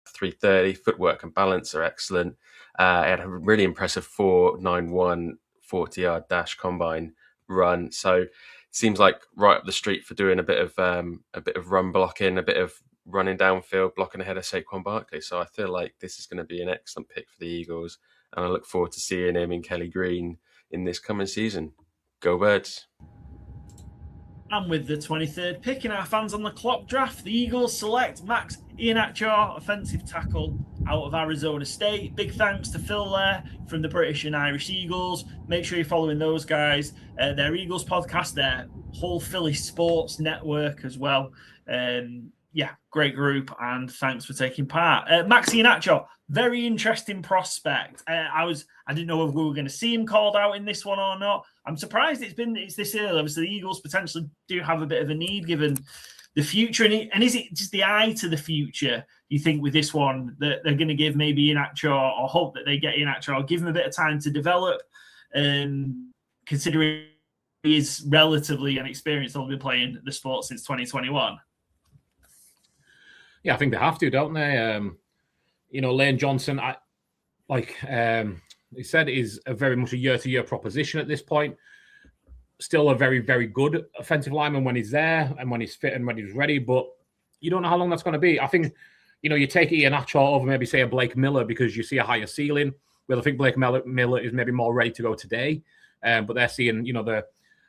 330, footwork and balance are excellent. He had a really impressive 4.91 40-yard dash combine run. So seems like right up the street for doing a bit of run blocking, a bit of running downfield, blocking ahead of Saquon Barkley. So I feel like this is going to be an excellent pick for the Eagles, and I look forward to seeing him in Kelly Green in this coming season. Go Birds! And with the 23rd pick in our fans on the clock draft, the Eagles select Max Iheanacho, offensive tackle out of Arizona State. Big thanks to Phil there from the British and Irish Eagles. Make sure you're following those guys. Their Eagles podcast, their whole Philly sports network as well. Yeah, great group, and thanks for taking part. Max Iheanacho, very interesting prospect. I didn't know if we were going to see him called out in this one or not. I'm surprised it's this early. Obviously, the Eagles potentially do have a bit of a need given the future. And is it just the eye to the future, you think, with this one, that they're going to give maybe Iheanacho, or hope that they get Iheanacho, or give him a bit of time to develop, considering he is relatively inexperienced, only been playing the sport since 2021? Yeah, I think they have to, don't they? Lane Johnson, he said, is a very much a year-to-year proposition at this point. Still a very, very good offensive lineman when he's there and when he's fit and when he's ready, but you don't know how long that's going to be. I think, you take Iheanacho over maybe, say, a Blake Miller because you see a higher ceiling. Well, I think Blake Miller is maybe more ready to go today, but they're seeing, the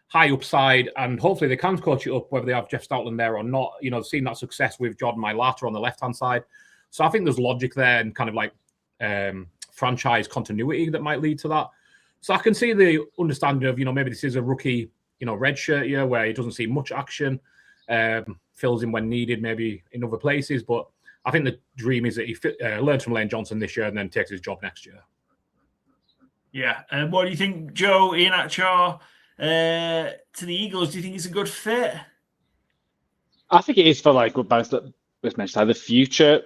high upside, and hopefully they can coach it up, whether they have Jeff Stoutland there or not. Seeing that success with Jordan Mailata on the left-hand side. So I think there's logic there and kind of like franchise continuity that might lead to that. So I can see the understanding of, maybe this is a rookie, redshirt year where he doesn't see much action, fills in when needed, maybe in other places. But I think the dream is that he learns from Lane Johnson this year and then takes his job next year. Yeah. And what do you think, Joe, Iheanacho, to the Eagles? Do you think it's a good fit? I think it is for what both was mentioned, the future.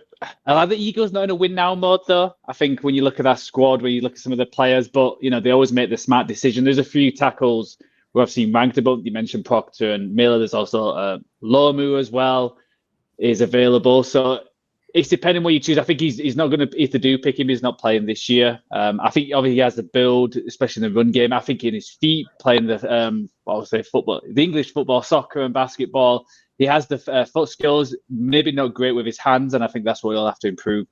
I like the Eagles not in a win now mode, though. I think when you look at that squad, when you look at some of the players, but they always make the smart decision. There's a few tackles who I've seen ranked above. You mentioned Proctor and Miller. There's also Lomu as well is available. So it's depending what you choose. I think he's not going to, if they do pick him, he's not playing this year. I think obviously he has the build, especially in the run game. I think in his feet, playing the football, the English football, soccer and basketball. He has the foot skills, maybe not great with his hands, and I think that's what he'll have to improve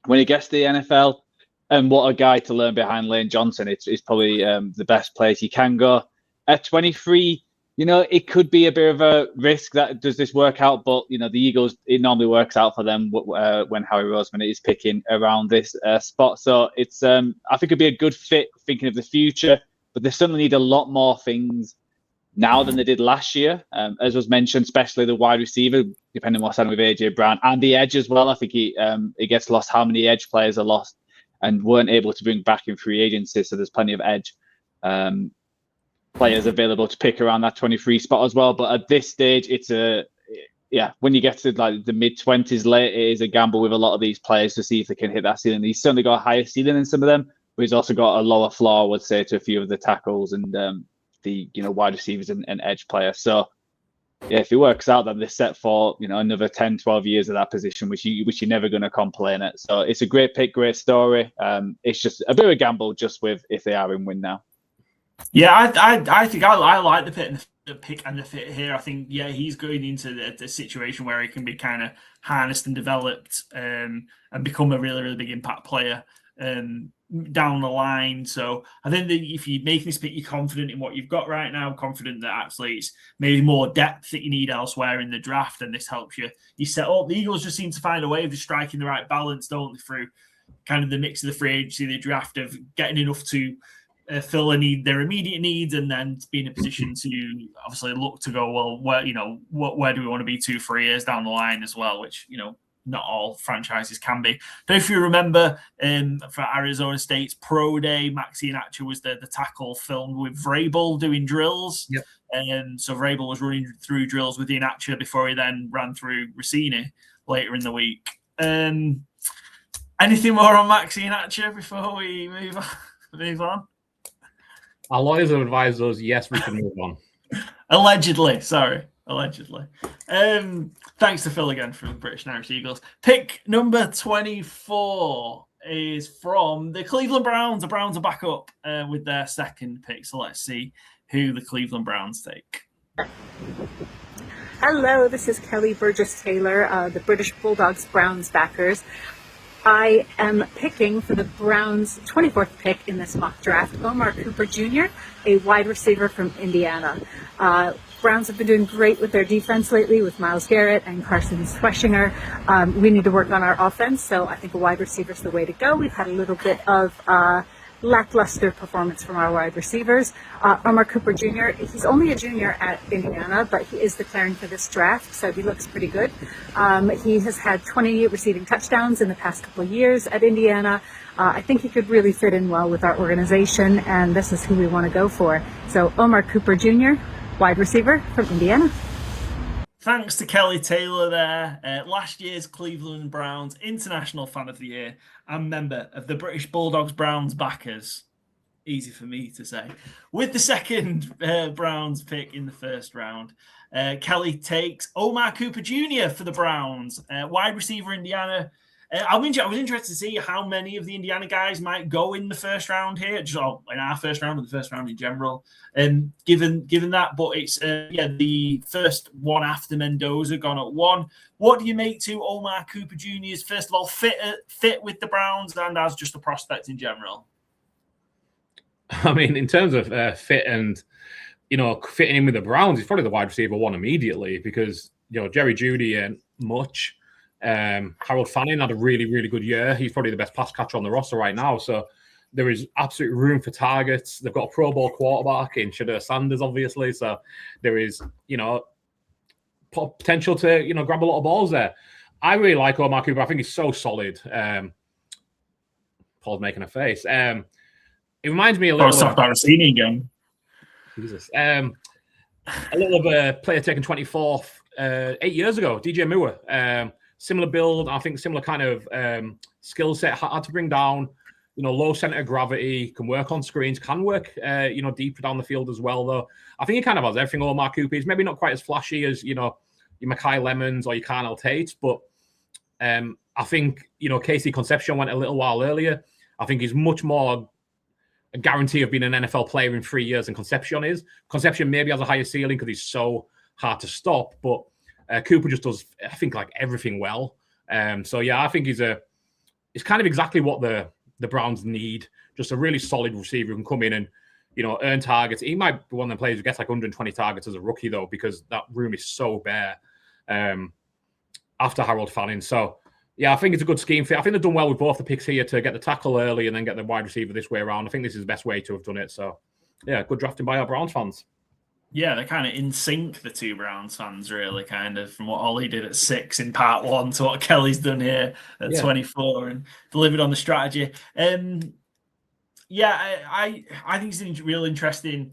when he gets to the NFL. And what a guy to learn behind Lane Johnson. It's probably the best place he can go. At 23, it could be a bit of a risk that does this work out, but, the Eagles, it normally works out for them when Howie Roseman is picking around this spot. So it's, I think it'd be a good fit thinking of the future, but they certainly need a lot more things now than they did last year, as was mentioned, especially the wide receiver, depending on what's happening with AJ Brown, and the edge as well. I think it gets lost how many edge players are lost and weren't able to bring back in free agency. So there's plenty of edge players available to pick around that 23 spot as well. But at this stage, it's when you get to the mid-20s late, it is a gamble with a lot of these players to see if they can hit that ceiling. He's certainly got a higher ceiling than some of them, but he's also got a lower floor, I would say, to a few of the tackles and the wide receivers and edge players. So if it works out, then they're set for another 10, 12 years of that position, which you're never going to complain at. So it's a great pick, great story. It's just a bit of a gamble just with if they are in win now. Yeah, I think I like the pick and the fit here. I think he's going into the situation where he can be kind of harnessed and developed and become a really, really big impact player down the line. So I think that if you're making this pick, you're confident in what you've got right now, confident that actually it's maybe more depth that you need elsewhere in the draft, and this helps you set up. The Eagles just seem to find a way of just striking the right balance, don't they, through kind of the mix of the free agency, the draft, of getting enough to fill their immediate needs, and then be in a position to obviously look to go, well, where do we want to be 2-3 years down the line as well, which not all franchises can be. But if you remember, for Arizona State's Pro Day, Max Iheanacho was the tackle filmed with Vrabel doing drills. Yep. And so Vrabel was running through drills with Iheanacho before he then ran through Rossini later in the week. Anything more on Max Iheanacho before we move on? Our lawyers have advised us, yes, we can move on. Allegedly. Thanks to Phil again from the British and Irish Eagles. Pick number 24 is from the Cleveland Browns. The Browns are back up with their second pick. So let's see who the Cleveland Browns take. Hello, this is Kelly Burgess-Taylor, the British Bulldogs Browns backers. I am picking for the Browns' 24th pick in this mock draft, Omar Cooper Jr., a wide receiver from Indiana. Browns have been doing great with their defense lately with Myles Garrett and Carson Schweschinger. We need to work on our offense, so I think a wide receiver is the way to go. We've had a little bit of lackluster performance from our wide receivers. Omar Cooper Jr., he's only a junior at Indiana, but he is declaring for this draft, so he looks pretty good. He has had 20 receiving touchdowns in the past couple of years at Indiana. I think he could really fit in well with our organization, and this is who we want to go for. So Omar Cooper Jr., wide receiver from Indiana. Thanks to Kelly Taylor there, last year's Cleveland Browns International Fan of the Year and member of the British Bulldogs Browns backers. Easy for me to say. With the second Browns pick in the first round, Kelly takes Omar Cooper Jr. for the Browns, wide receiver Indiana. I was interested to see how many of the Indiana guys might go in the first round here, just in our first round or the first round in general. Given that, but it's the first one after Mendoza gone at 1. What do you make to Omar Cooper Jr.'s first of all fit with the Browns and as just a prospect in general? I mean, in terms of fit and fitting in with the Browns, he's probably the wide receiver 1 immediately because Jerry Jeudy ain't much. Harold Fanning had a really, really good year. He's probably the best pass catcher on the roster right now. So there is absolute room for targets. They've got a Pro Bowl quarterback in Shadur Sanders, obviously. So there is, potential to, grab a lot of balls there. I really like Omar Cooper. I think he's so solid. Paul's making a face. It reminds me a little of Barasini again. Jesus. A little of a player taken 24th 8 years ago, DJ Moore. Similar build, I think similar kind of skill set, hard to bring down, low center of gravity, can work on screens, can work, deeper down the field as well, though. I think he kind of has everything Omar Cooper is. Maybe not quite as flashy as, your Mekhi Lemons or your Carnell Tates, but I think, Casey Concepcion went a little while earlier. I think he's much more a guarantee of being an NFL player in 3 years than Concepcion is. Concepcion maybe has a higher ceiling because he's so hard to stop, but Cooper just does, I think, like everything well. So yeah, I think it's kind of exactly what the Browns need. Just a really solid receiver who can come in and, earn targets. He might be one of the players who gets like 120 targets as a rookie though, because that room is so bare after Harold Fanning. So yeah, I think it's a good scheme fit. I think they've done well with both the picks here to get the tackle early and then get the wide receiver this way around. I think this is the best way to have done it. So yeah, good drafting by our Browns fans. Yeah, they're kind of in sync, the two Browns fans, really, kind of, from what Ollie did at 6 in part 1 to what Kelly's done here at 24 and delivered on the strategy. I think he's a real interesting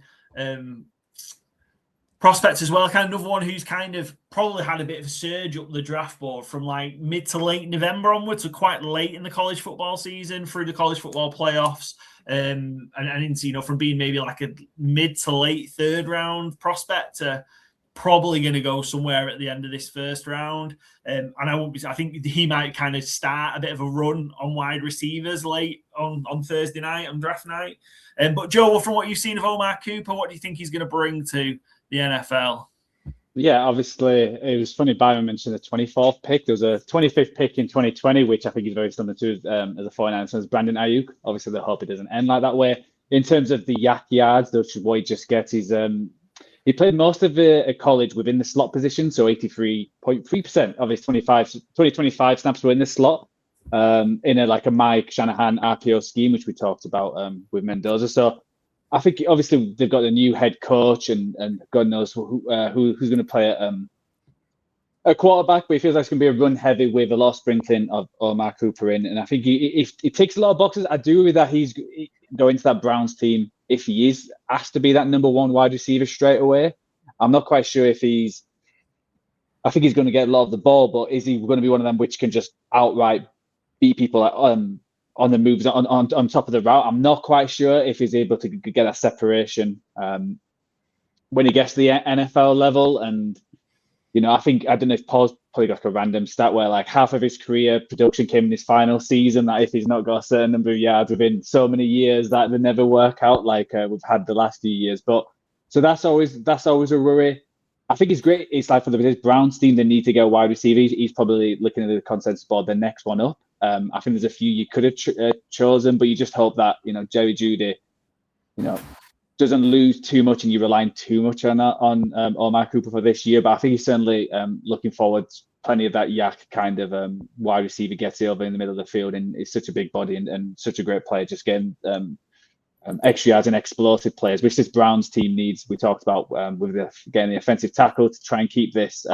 prospect as well. Kind of another one who's kind of probably had a bit of a surge up the draft board from like mid to late November onwards, so quite late in the college football season through the college football playoffs. And from being maybe like a mid to late third round prospect to probably going to go somewhere at the end of this first round. I think he might kind of start a bit of a run on wide receivers late on Thursday night, on draft night. But Joe, from what you've seen of Omar Cooper, what do you think he's going to bring to the NFL? Yeah, obviously, it was funny Byron mentioned the 24th pick. There was a 25th pick in 2020, which I think is very similar to as a 49ers, Brandon Ayuk. Obviously, they hope it doesn't end like that way. In terms of the yak yards, which is what he just gets, he played most of it at college within the slot position, so 83.3% of his 2025 snaps were in the slot, in a Mike Shanahan RPO scheme, which we talked about with Mendoza. So I think obviously they've got a new head coach and God knows who's going to play a quarterback, but it feels like it's going to be a run heavy with a lot of sprinkling of Omar Cooper in. And I think he ticks a lot of boxes. I do agree that he's going to that Browns team. If he is asked to be that number 1 wide receiver straight away, I'm not quite sure if I think he's going to get a lot of the ball, but is he going to be one of them which can just outright beat people on the moves on top of the route? I'm not quite sure if he's able to get that separation when he gets to the NFL level. And, I don't know if Paul's probably got a random stat where like half of his career production came in his final season, that if he's not got a certain number of yards within so many years that they never work out like we've had the last few years. But so that's always a worry. I think it's great. It's like for this Browns team, they need to get a wide receiver. He's probably looking at the consensus board, the next one up. I think there's a few you could have chosen, but you just hope that, Jerry Jeudy, doesn't lose too much and you're relying too much on Omar Cooper for this year. But I think he's certainly looking forward. Plenty of that yak kind of wide receiver gets over in the middle of the field, and is such a big body and such a great player. Just getting extra yards and explosive players, which this Browns team needs. We talked about with getting the offensive tackle to try and keep this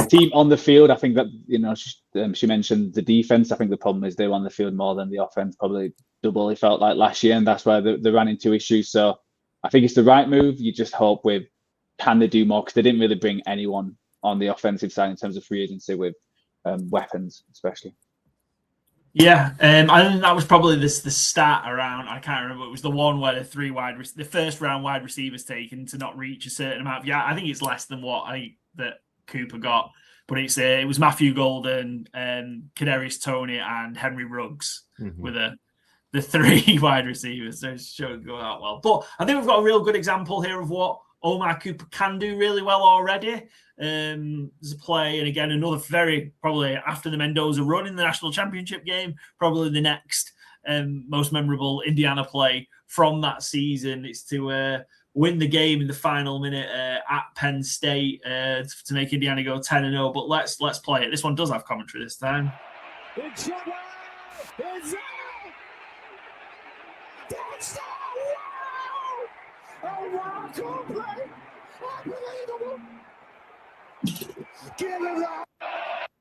team on the field. I think that she mentioned the defense. I think the problem is they were on the field more than the offense, probably double. It felt like last year, and that's where they ran into issues. So I think it's the right move. You just hope can they do more, because they didn't really bring anyone on the offensive side in terms of free agency with weapons, especially. Yeah, I think that was probably the stat around. I can't remember. It was the one where the first round wide receivers taken to not reach a certain amount. Yeah, I think it's less than that Cooper got, but it was Matthew Golden, Kadarius Toney, and Henry Ruggs with the three wide receivers. So it shouldn't go out well. But I think we've got a real good example here of what Omar Cooper can do really well already. There's a play, and again, another very probably after the Mendoza run in the national championship game, probably the next most memorable Indiana play from that season. It's to win the game in the final minute at Penn State to make Indiana go 10-0. But let's play it. This one does have commentary this time.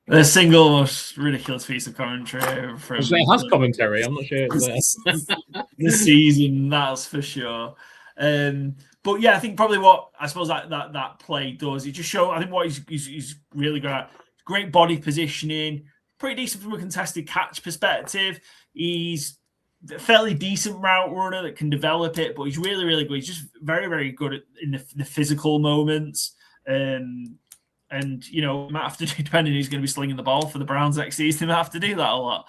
The single most ridiculous piece of commentary from it has commentary. I'm not sure it's the season, that's for sure. But yeah, I think probably what I suppose that play does, it just show. I think what he's really good at, great body positioning, pretty decent from a contested catch perspective. He's a fairly decent route runner that can develop it, but he's really, really good. He's just very, very good in the physical moments. And might have to do, depending who's going to be slinging the ball for the Browns next season, might have to do that a lot.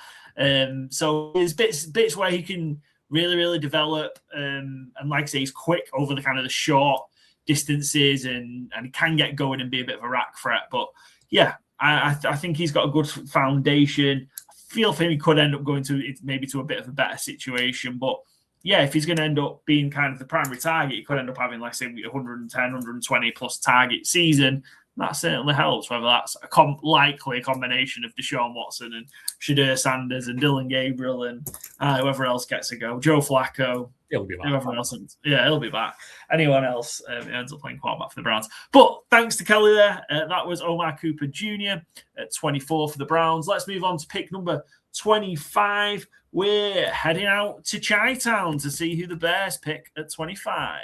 So there's bits where he can really, really develop. And like I say, he's quick over the kind of the short distances, and he can get going and be a bit of a rack threat. But yeah, I think he's got a good foundation. I feel for him he could end up going to a bit of a better situation. But yeah, if he's going to end up being kind of the primary target, he could end up having, like say, 110, 120 plus target season. That certainly helps, whether that's likely a combination of Deshaun Watson and Shadur Sanders and Dylan Gabriel and whoever else gets a go. Joe Flacco. He'll be back. Whoever else. Yeah, he'll be back. Anyone else ends up playing quarterback for the Browns. But thanks to Kelly there. That was Omar Cooper Jr. at 24 for the Browns. Let's move on to pick number 25. We're heading out to Chi-Town to see who the Bears pick at 25.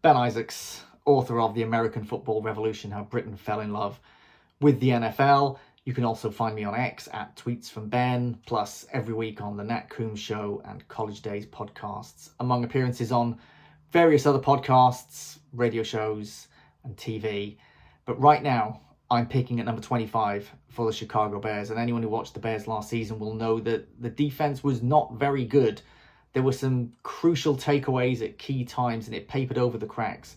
Ben Isaacs, author of The American Football Revolution, How Britain Fell in Love with the NFL. You can also find me on X at Tweets from Ben, plus every week on the Nat Coombs Show and College Days podcasts, among appearances on various other podcasts, radio shows, and TV. But right now, I'm picking at number 25 for the Chicago Bears, and anyone who watched the Bears last season will know that the defense was not very good. There were some crucial takeaways at key times, and it papered over the cracks.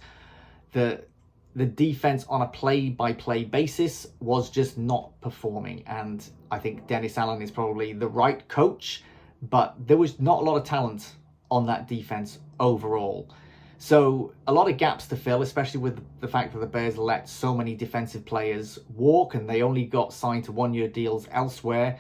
The defense on a play-by-play basis was just not performing, and I think Dennis Allen is probably the right coach, but there was not a lot of talent on that defense overall. So a lot of gaps to fill, especially with the fact that the Bears let so many defensive players walk and they only got signed to one-year deals elsewhere.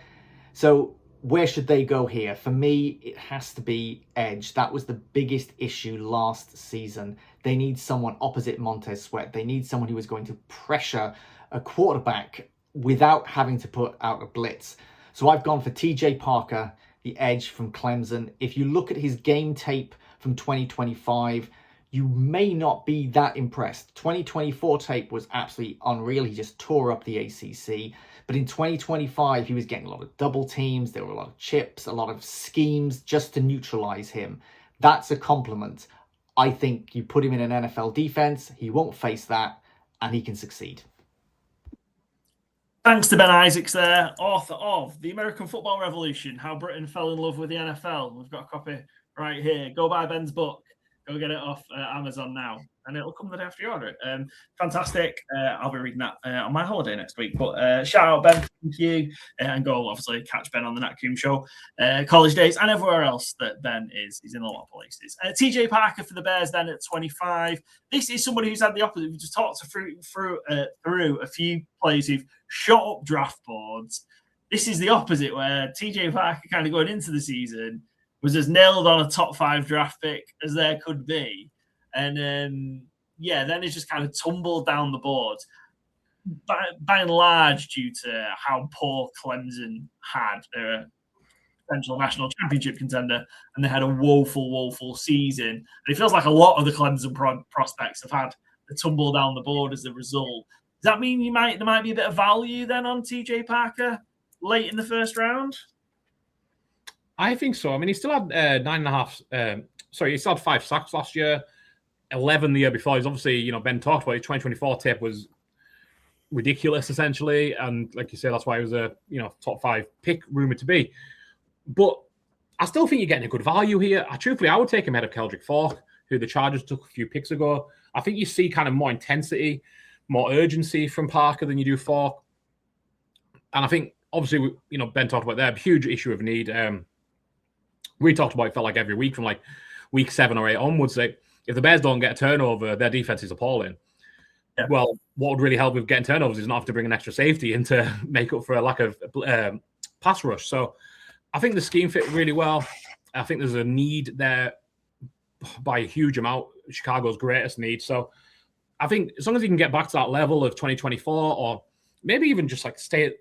So where should they go here? For me, it has to be edge. That was the biggest issue last season. They need someone opposite Montez Sweat. They need someone who is going to pressure a quarterback without having to put out a blitz. So I've gone for TJ Parker, the edge from Clemson. If you look at his game tape from 2025, you may not be that impressed. 2024 tape was absolutely unreal. He just tore up the ACC. But in 2025, he was getting a lot of double teams. There were a lot of chips, a lot of schemes just to neutralize him. That's a compliment. I think you put him in an NFL defense, he won't face that, and he can succeed. Thanks to Ben Isaacs there, author of The American Football Revolution, How Britain Fell in Love with the NFL. We've got a copy right here. Go buy Ben's book. Go get it off Amazon now. and it'll come the day after you order it. Fantastic. I'll be reading that on my holiday next week. But shout out, Ben. Thank you. And go, obviously, catch Ben on the Nat Coombe Show, College Days, and everywhere else that Ben is. He's in a lot of places. TJ Parker for the Bears then at 25. This is somebody who's had the opposite. We just talked through a few players who've shot up draft boards. This is the opposite, where TJ Parker kind of going into the season was as nailed on a top 5 draft pick as there could be. And then it's just kind of tumbled down the board by and large due to how poor Clemson had. They're a potential national championship contender, and they had a woeful season. And it feels like a lot of the Clemson prospects have had the tumble down the board as a result. Does that mean there might be a bit of value then on TJ Parker late in the first round? I think so. I mean, he still had 9.5. He still had 5 sacks last year. 11 the year before. He's obviously, Ben talked about his 2024 tape was ridiculous, essentially. And like you say, that's why he was a, top 5 pick, rumored to be. But I still think you're getting a good value here. I would take him ahead of Keldrick Falk, who the Chargers took a few picks ago. I think you see kind of more intensity, more urgency from Parker than you do Falk. And I think, obviously, Ben talked about there, a huge issue of need. We talked about it, felt like every week from like week 7 or 8 onwards. If the Bears don't get a turnover, their defense is appalling. Yeah. Well, what would really help with getting turnovers is not have to bring an extra safety in to make up for a lack of pass rush. So I think the scheme fit really well. I think there's a need there by a huge amount, Chicago's greatest need. So I think as long as he can get back to that level of 2024, or maybe even just like stay at,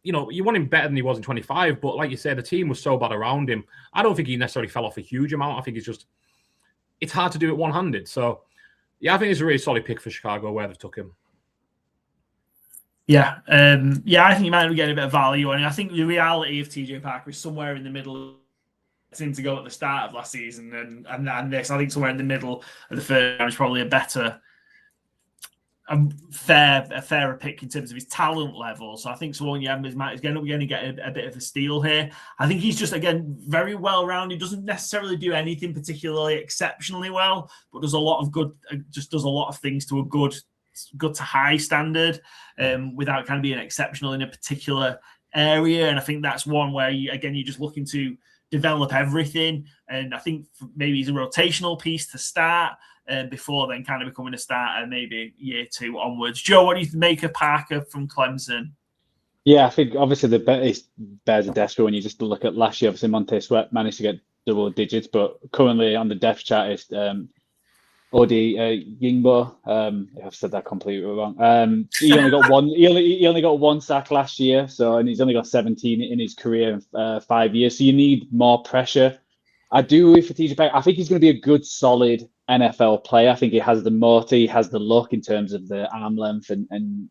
you want him better than he was in 25, but like you said, the team was so bad around him. I don't think he necessarily fell off a huge amount. I think it's hard to do it one-handed. So, I think it's a really solid pick for Chicago where they've took him. Yeah, I think you might be getting a bit of value on it. I think the reality of TJ Parker is somewhere in the middle. Seemed to go at the start of last season and this. I think somewhere in the middle of the first round is probably a fairer pick in terms of his talent level. So I think someone is going to get a bit of a steal here. I think he's just, again, very well-rounded. He doesn't necessarily do anything particularly exceptionally well, but does a lot of things to a good to high standard without kind of being exceptional in a particular area. And I think that's one where, you're just looking to develop everything. And I think maybe he's a rotational piece to start, before then kind of becoming a starter maybe year 2 onwards. Joe, what do you make of Parker from Clemson? Yeah, I think obviously the Bears are desperate when you just look at last year. Obviously, Montez Sweat managed to get double digits, but currently on the depth chart is Odi Yingbo. I've said that completely wrong. He only got one. He only got 1 sack last year, and he's only got 17 in his career in 5 years. So you need more pressure. I do for TJ Parker. I think he's going to be a good, solid NFL player. I think he has the motor, he has the look in terms of the arm length and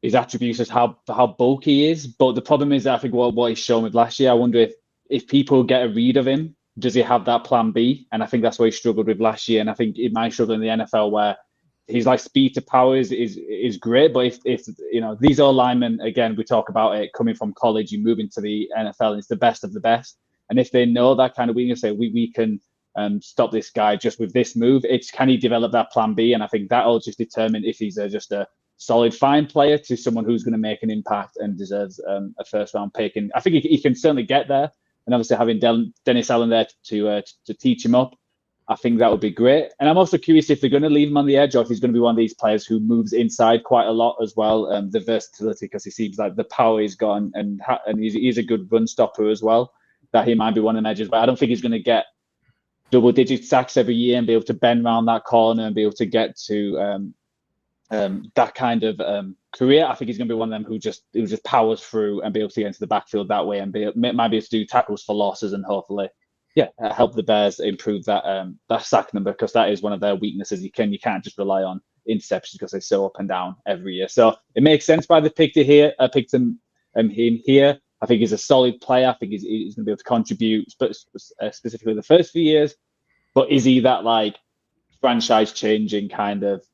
his attributes as how bulky he is. But the problem is, I think what he's shown with last year, I wonder if people get a read of him, does he have that plan B? And I think that's what he struggled with last year. And I think it might struggle in the NFL where he's like speed to power is great. But if these are linemen, again, we talk about it coming from college, you move into the NFL and it's the best of the best. And if they know that kind of weakness, say we can stop this guy just with this move, it's can he develop that plan B? And I think that'll just determine if he's just a solid, fine player to someone who's going to make an impact and deserves a first round pick. And I think he can certainly get there. And obviously having Dennis Allen there to teach him up, I think that would be great. And I'm also curious if they're going to leave him on the edge or if he's going to be one of these players who moves inside quite a lot as well. The versatility, because he seems like the power is gone and he's a good run stopper as well, that he might be one of the edges. But I don't think he's going to get double-digit sacks every year and be able to bend around that corner and be able to get to that kind of career. I think he's going to be one of them who just powers through and be able to get into the backfield that way and might be able to do tackles for losses and hopefully, help the Bears improve that sack number, because that is one of their weaknesses. You can't just rely on interceptions because they're so up and down every year. So it makes sense by the pick to here. I picked him here. I think he's a solid player. I think he's going to be able to contribute, specifically the first few years. But is he that like franchise-changing kind of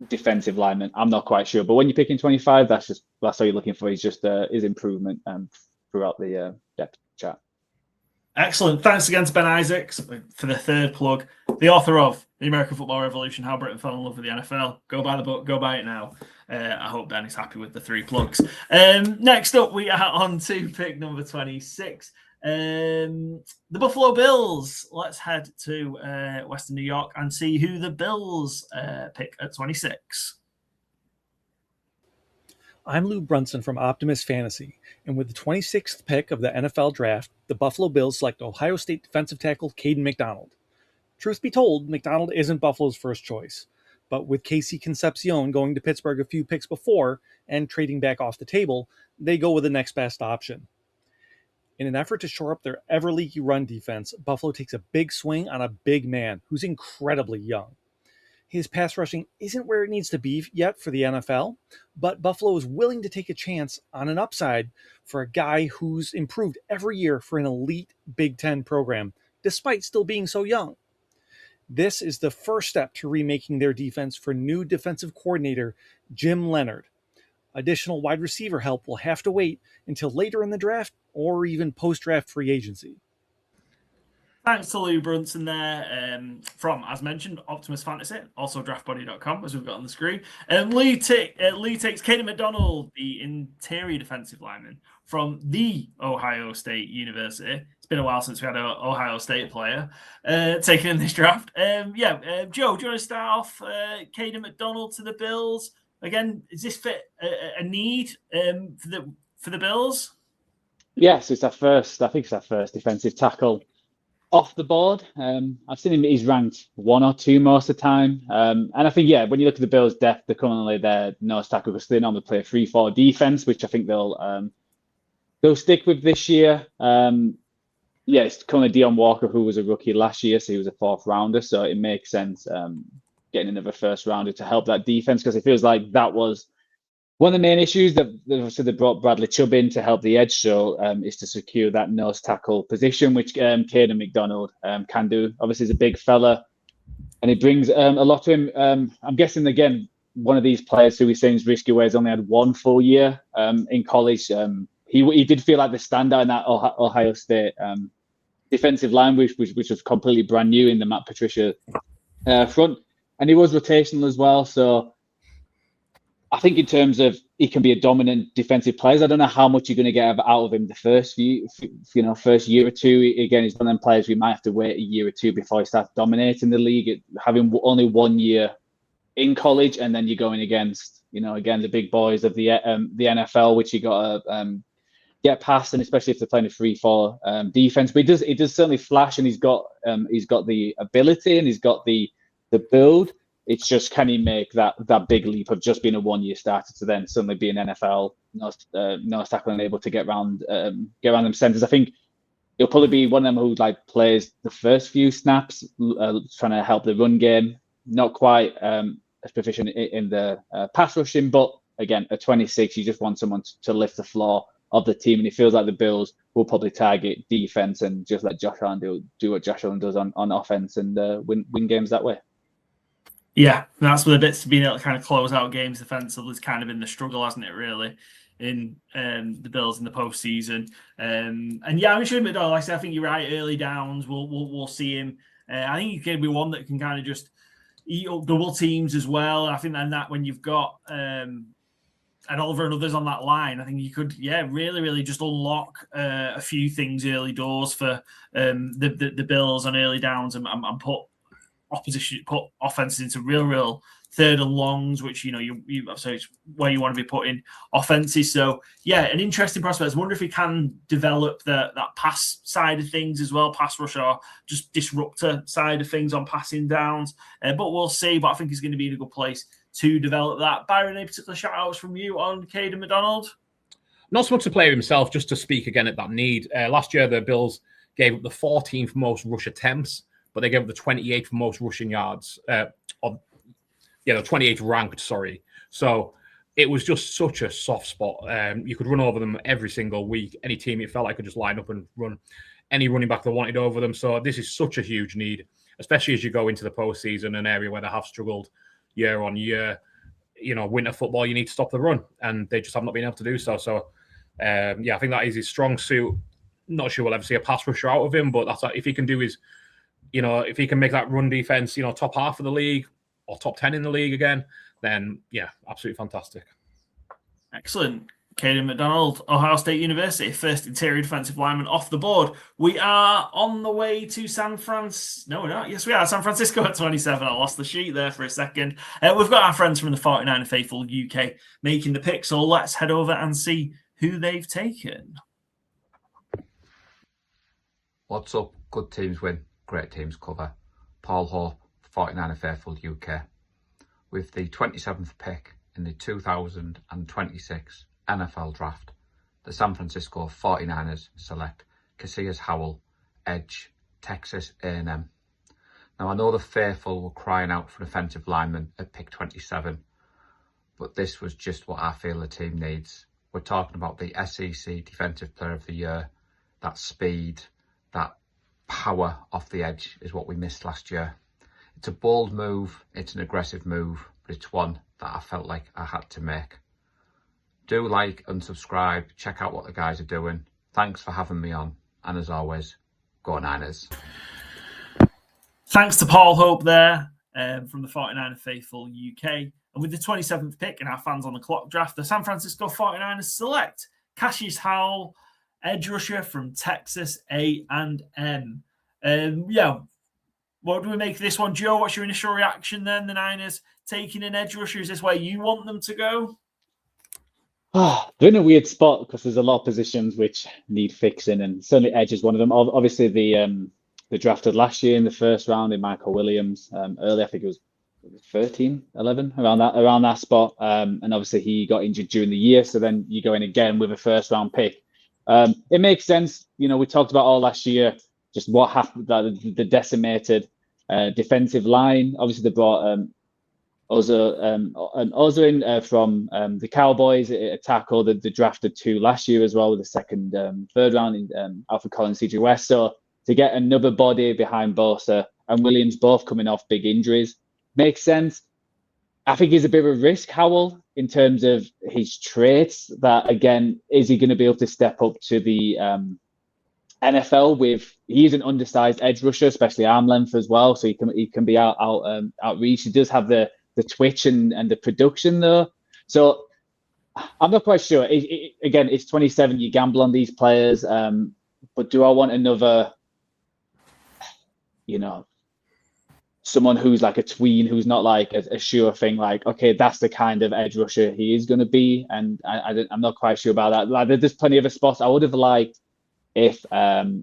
defensive lineman? I'm not quite sure. But when you're picking 25, that's all you're looking for. Is just his improvement throughout the depth chart. Excellent. Thanks again to Ben Isaacs for the third plug. The author of The American Football Revolution, How Britain Fell in Love with the NFL. Go buy the book. Go buy it now. I hope Ben is happy with the 3 plugs. Next up, we are on to pick number 26. The Buffalo Bills. Let's head to Western New York and see who the Bills pick at 26. I'm Lou Brunson from Optimist Fantasy, and with the 26th pick of the NFL Draft, the Buffalo Bills select Ohio State defensive tackle Caden McDonald. Truth be told, McDonald isn't Buffalo's first choice, but with Casey Concepcion going to Pittsburgh a few picks before and trading back off the table, they go with the next best option. In an effort to shore up their ever-leaky run defense, Buffalo takes a big swing on a big man who's incredibly young. His pass rushing isn't where it needs to be yet for the NFL, but Buffalo is willing to take a chance on an upside for a guy who's improved every year for an elite Big Ten program, despite still being so young. This is the first step to remaking their defense for new defensive coordinator Jim Leonhard. Additional wide receiver help will have to wait until later in the draft or even post-draft free agency. Thanks to Lou Brunson there from, as mentioned, Optimus Fantasy, also draftbody.com, as we've got on the screen. Lee takes Caden McDonald, the interior defensive lineman from the Ohio State University. It's been a while since we had an Ohio State player taken in this draft. Joe, do you want to start off Caden McDonald to the Bills? Again, is this fit a need for the Bills? Yes, it's our first. I think it's our first defensive tackle off the board. I've seen him, he's ranked 1 or 2 most of the time. And I think, when you look at the Bills' depth, they're currently their nose tackle because they normally play a 3-4 defense, which I think they'll stick with this year. It's currently Dion Walker, who was a rookie last year, so he was a 4th rounder. So it makes sense getting another 1st rounder to help that defense, because it feels like that was one of the main issues that they brought Bradley Chubb in to help the edge show is to secure that nose tackle position, which Caden McDonald can do. Obviously, he's a big fella, and he brings a lot to him. I'm guessing, again, one of these players who he's saying is risky, where he's only had 1 full year in college. He did feel like the standout in that Ohio State defensive line, which was completely brand new in the Matt Patricia front. And he was rotational as well, so I think in terms of he can be a dominant defensive player. I don't know how much you're going to get out of him the first first year or two. Again, he's one of them players we might have to wait a year or two before he starts dominating the league. Having only 1 year in college, and then you're going against, again, the big boys of the NFL, which you got to get past, and especially if they're playing a 3-4 defense. But he does certainly flash, and he's got the ability, and he's got the build. It's just, can he make that big leap of just being a 1 year starter to then suddenly be an NFL nose tackle and able to get around them centers? I think he'll probably be one of them who plays the first few snaps, trying to help the run game. Not quite as proficient in the pass rushing, but again, at 26, you just want someone to lift the floor of the team, and he feels like the Bills will probably target defense and just let Josh Allen do what Josh Allen does on offense and win games that way. Yeah, that's where the bits to being able to kind of close out games defensively has kind of been the struggle, hasn't it, really, in the Bills in the postseason. I'm sure McDonald, like I said, I think you're right, early downs, we'll see him. I think he can be one that can kind of just eat up double teams as well. I think that when you've got and Oliver and others on that line, I think you could, really, really just unlock a few things early doors for the Bills on early downs and put offenses into real third and longs, which so it's where you want to be putting offenses. So an interesting prospect. I wonder if he can develop that pass side of things as well, pass rush or just disruptor side of things on passing downs. But we'll see. But I think he's going to be in a good place to develop that. Byron, any particular shout outs from you on Caden McDonald? Not so much the player himself, just to speak again at that need. Last year, the Bills gave up the 14th most rush attempts, but they gave up the 28th most rushing yards. The 28th ranked, sorry. So it was just such a soft spot. You could run over them every single week. Any team, it felt like could just line up and run any running back they wanted over them. So this is such a huge need, especially as you go into the postseason, an area where they have struggled year on year. Winter football, you need to stop the run, and they just have not been able to do so. So, I think that is his strong suit. not sure we'll ever see a pass rusher out of him, but that's if he can do his, if he can make that run defense, top half of the league or top 10 in the league again, then yeah, absolutely fantastic. Excellent. Caden McDonald, Ohio State University, first interior defensive lineman off the board. We are on the way to San Francisco. No, we're not. Yes, we are. San Francisco at 27. I lost the sheet there for a second. We've got our friends from the 49er Faithful UK making the pick, so let's head over and see who they've taken. What's up? Good teams win, great teams cover. Paul Hope, 49er Faithful UK. With the 27th pick in the 2026 NFL Draft, the San Francisco 49ers select Cassius Howell, edge, Texas A&M. Now, I know the faithful were crying out for defensive linemen at pick 27, but this was just what I feel the team needs. We're talking about the SEC Defensive Player of the Year. That speed, that power off the edge is what we missed last year. It's a bold move, it's an aggressive move, but it's one that I felt like I had to make. Do like and subscribe, check out what the guys are doing. Thanks for having me on, and as always, go Niners. Thanks to Paul Hope there from the 49er Faithful UK. And with the 27th pick in our Fans on the Clock draft, the San Francisco 49ers select Cassius Howell, edge rusher from Texas A&M. What do we make of this one, Joe? What's your initial reaction then? The Niners taking an edge rusher, is this where you want them to go? They're in a weird spot because there's a lot of positions which need fixing, and certainly edge is one of them. Obviously, the drafted last year in the first round in Michael Williams. Early, I think it was 13, 11, around that spot. And obviously, he got injured during the year, so then you go in again with a first round pick. It makes sense. We talked about all last year just what happened, the decimated defensive line. Obviously, they brought Ozo from the Cowboys, a tackle that they drafted 2 last year as well, with the second, third round in Alfred Collins, CJ West. So to get another body behind Bosa and Williams, both coming off big injuries, makes sense. I think he's a bit of a risk, Howell, in terms of his traits. That again, is he going to be able to step up to the NFL? He's an undersized edge rusher, especially arm length as well, so he can be outreach. He does have the twitch and the production though. So I'm not quite sure. Again, it's 27. You gamble on these players, but do I want another? Someone who's like a tween, who's not like a sure thing, like, okay, that's the kind of edge rusher he is going to be. And I'm not quite sure about that. Like, there's plenty of spots I would have liked if Omar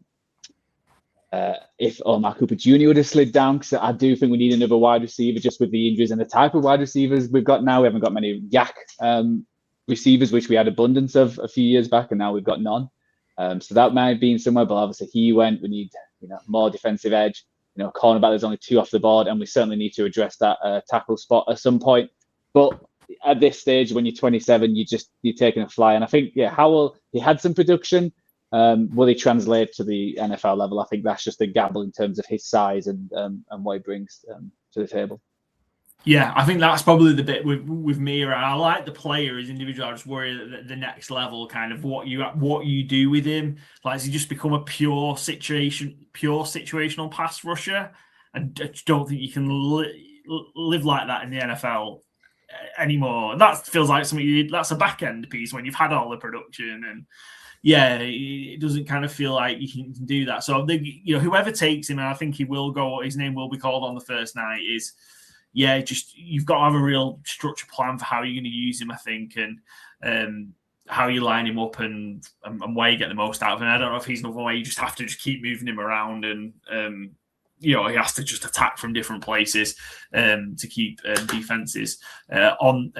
Cooper Jr. would have slid down, because I do think we need another wide receiver just with the injuries and the type of wide receivers we've got now. We haven't got many yak receivers, which we had abundance of a few years back, and now we've got none. So that might have been somewhere, but obviously he went. We need more defensive edge. Cornerback, there's only 2 off the board, and we certainly need to address that tackle spot at some point. But at this stage, when you're 27, you're taking a fly. And I think, Howell, he had some production. Will he translate to the NFL level? I think that's just a gamble in terms of his size and what he brings to the table. Yeah, I think that's probably the bit with me. I like the player as individual. I just worry that the next level, kind of what you do with him. Like, does he just become a pure situational pass rusher? And I don't think you can live like that in the NFL anymore. That feels like that's a back end piece when you've had all the production, and it doesn't kind of feel like you can do that. So whoever takes him, and I think he will go. His name will be called on the first night. You've got to have a real structured plan for how you're going to use him, I think, and how you line him up and where you get the most out of him. I don't know if he's another way you just have to just keep moving him around, and he has to just attack from different places to keep offenses on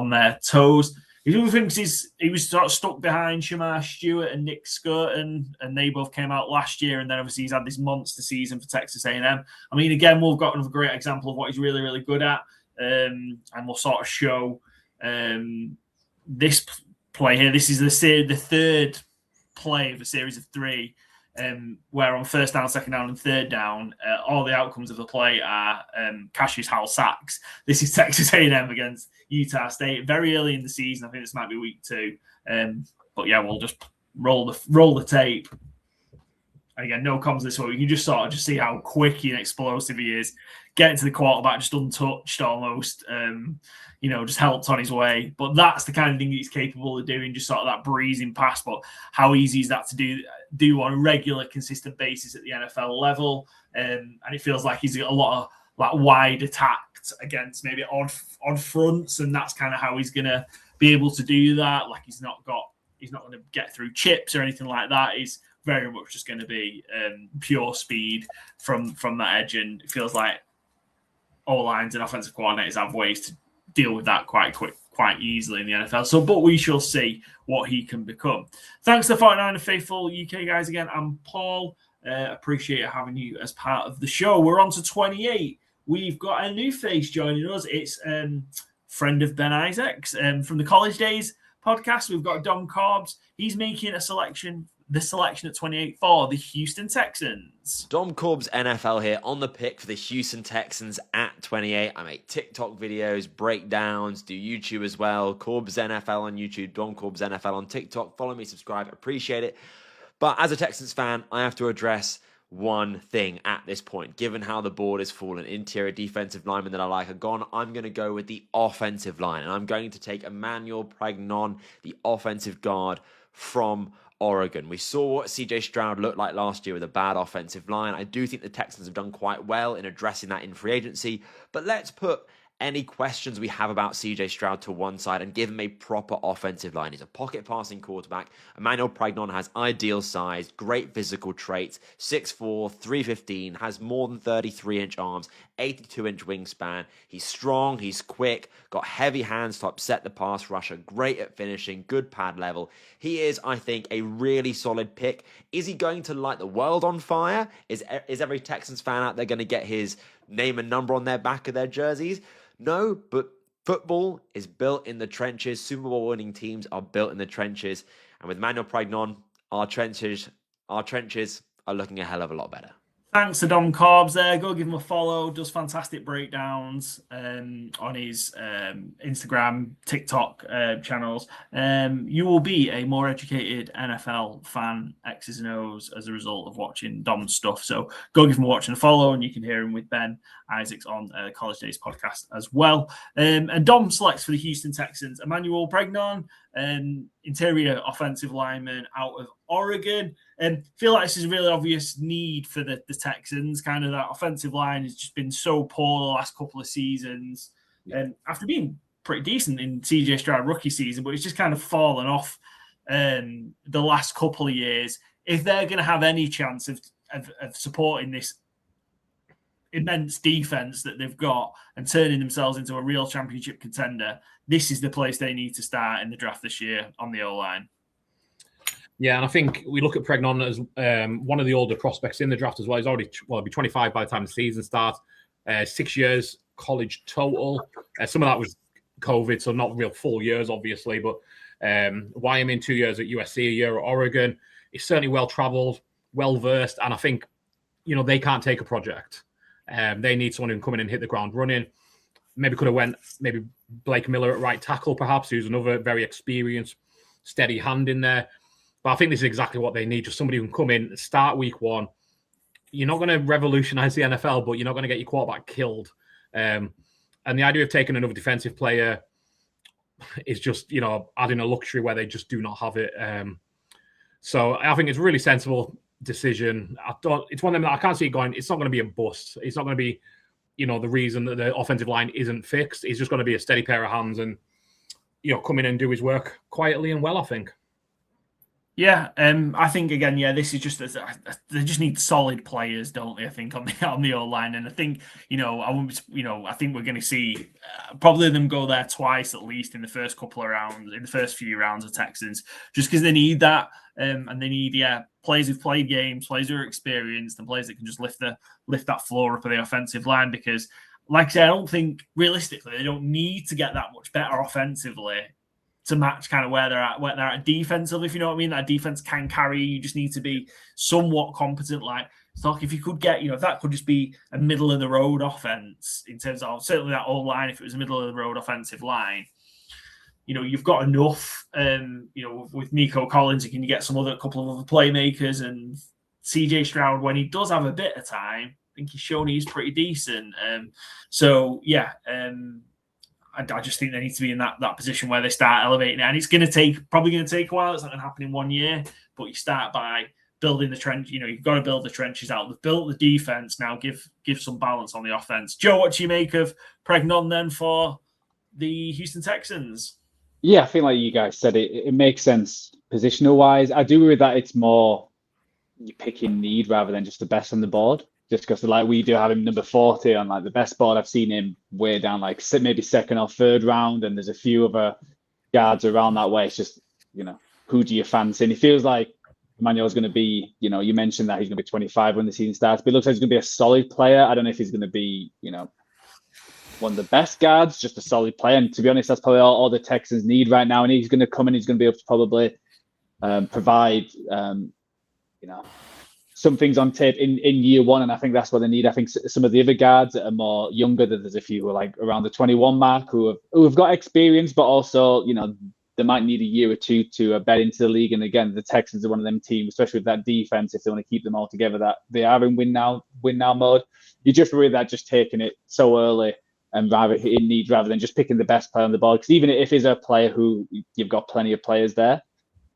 their toes. The other thing is he was sort of stuck behind Shamar Stewart and Nick Skirton, and they both came out last year. And then obviously he's had this monster season for Texas A&M. I mean, again, we've got another great example of what he's really, really good at, and we'll sort of show this play here. This is the third play of a series of 3, where on first down, second down, and third down, all the outcomes of the play are Cassius Howell sacks. This is Texas A&M against Utah State very early in the season. I think this might be week 2. But yeah, we'll just roll the tape. Again, no comms this way. You can just sort of just see how quick and explosive he is. Getting to the quarterback just untouched almost, just helped on his way. But that's the kind of thing he's capable of doing, just sort of that breezing pass. But how easy is that to do on a regular, consistent basis at the NFL level? And it feels like he's got a lot of like wide attacked against maybe odd fronts, and that's kind of how he's going to be able to do that. Like he's not going to get through chips or anything like that. He's very much just going to be pure speed from that edge, and it feels like all lines and offensive coordinators have ways to deal with that quite easily in the NFL. So, but we shall see what he can become. Thanks to 49er Faithful UK guys again. I'm Paul. Appreciate having you as part of the show. We're on to 28. We've got a new face joining us. It's friend of Ben Isaacs from the College Days podcast. We've got Dom Corbs. He's making the selection at 28 for the Houston Texans. Dom Corbs NFL here on the pick for the Houston Texans at 28. I make TikTok videos, breakdowns, do YouTube as well. Corbs NFL on YouTube, Dom Corbs NFL on TikTok. Follow me, subscribe, appreciate it. But as a Texans fan, I have to address one thing at this point. Given how the board has fallen, interior defensive linemen that I like are gone, I'm going to go with the offensive line. And I'm going to take Emmanuel Pregnon, the offensive guard from Oregon. We saw what CJ Stroud looked like last year with a bad offensive line. I do think the Texans have done quite well in addressing that in free agency, but let's put any questions we have about CJ Stroud to one side and give him a proper offensive line. He's a pocket passing quarterback. Emmanuel Pregnon has ideal size, great physical traits, 6'4", 315, has more than 33-inch arms, 82-inch wingspan. He's strong, he's quick, got heavy hands to upset the pass rusher, great at finishing, good pad level. He is, I think, a really solid pick. Is he going to light the world on fire? Is every Texans fan out there going to get his name and number on their back of their jerseys? No, but football is built in the trenches. Super Bowl winning teams are built in the trenches. And with Emmanuel Pregnon, our trenches are looking a hell of a lot better. Thanks to Dom Corbs there. Go give him a follow. Does fantastic breakdowns on his Instagram, TikTok channels. You will be a more educated NFL fan, X's and O's, as a result of watching Dom's stuff. So go give him a watch and a follow, and you can hear him with Ben Isaacs on College Days podcast as well. And Dom selects for the Houston Texans Emmanuel Pregnon, interior offensive lineman out of Oregon. Feel like this is a really obvious need for the Texans. Kind of that offensive line has just been so poor the last couple of seasons. After being pretty decent in CJ Stroud rookie season, but it's just kind of fallen off the last couple of years. If they're going to have any chance of supporting this immense defense that they've got and turning themselves into a real championship contender, this is the place they need to start in the draft this year on the O-line. Yeah, and I think we look at Pregnon as one of the older prospects in the draft as well. He's already, he'll be 25 by the time the season starts. 6 years college total. Some of that was COVID, so not real full years, obviously. But Wyoming, 2 years at USC, a year at Oregon. He's certainly well-traveled, well-versed, and I think, they can't take a project. They need someone who can come in and hit the ground running. Maybe could have went Blake Miller at right tackle, perhaps, who's another very experienced, steady hand in there. But I think this is exactly what they need, just somebody who can come in, start week one. You're not going to revolutionize the NFL, but you're not going to get your quarterback killed. And the idea of taking another defensive player is just, adding a luxury where they just do not have it. So I think it's a really sensible decision. It's one of them that I can't see it going. It's not going to be a bust. It's not going to be, the reason that the offensive line isn't fixed. It's just going to be a steady pair of hands and, come in and do his work quietly and well, I think. Yeah, I think again, this is just they just need solid players, don't they? I think on the O line, and I think I think we're going to see probably them go there twice at least in the first couple of rounds, in the first few rounds of Texans, just because they need that, and they need players who've played games, players who are experienced, and players that can just lift that floor up of the offensive line. Because, like I said, I don't think realistically they don't need to get that much better offensively to match kind of where they're at defensively, if you know what I mean. That defense can carry. You just need to be somewhat competent. Like, if you could get, if that could just be a middle of the road offense in terms of certainly that old line, if it was a middle of the road offensive line, you've got enough. With Nico Collins, you can get some couple of other playmakers, and CJ Stroud, when he does have a bit of time, I think he's shown he's pretty decent. I just think they need to be in that position where they start elevating it, and it's probably going to take a while. It's not going to happen in 1 year, but you start by building the trench. You've got to build the trenches out. They've built the defense. Now give some balance on the offense. Joe, what do you make of Pregnon then for the Houston Texans? Yeah, I think like you guys said, it makes sense positional wise. I do agree with that. It's more you picking need rather than just the best on the board. Just because like we do have him number 40 on like the best board. I've seen him way down like maybe second or third round, and there's a few other guards around that way. It's just, who do you fancy? And it feels like Emmanuel's going to be, you mentioned that he's going to be 25 when the season starts, but it looks like he's going to be a solid player. I don't know if he's going to be, one of the best guards, just a solid player. And to be honest, that's probably all the Texans need right now. And he's going to come in, he's going to be able to probably provide, some things on tape in year one, and I think that's what they need. I think some of the other guards that are more younger, that there's a few who are like around the 21 mark who have got experience, but also they might need a year or two to bed into the league. And again, the Texans are one of them teams, especially with that defense, if they want to keep them all together, that they are in win now mode. You just worry that just taking it so early and rather than just picking the best player on the board. Because even if it's a player who you've got plenty of players there,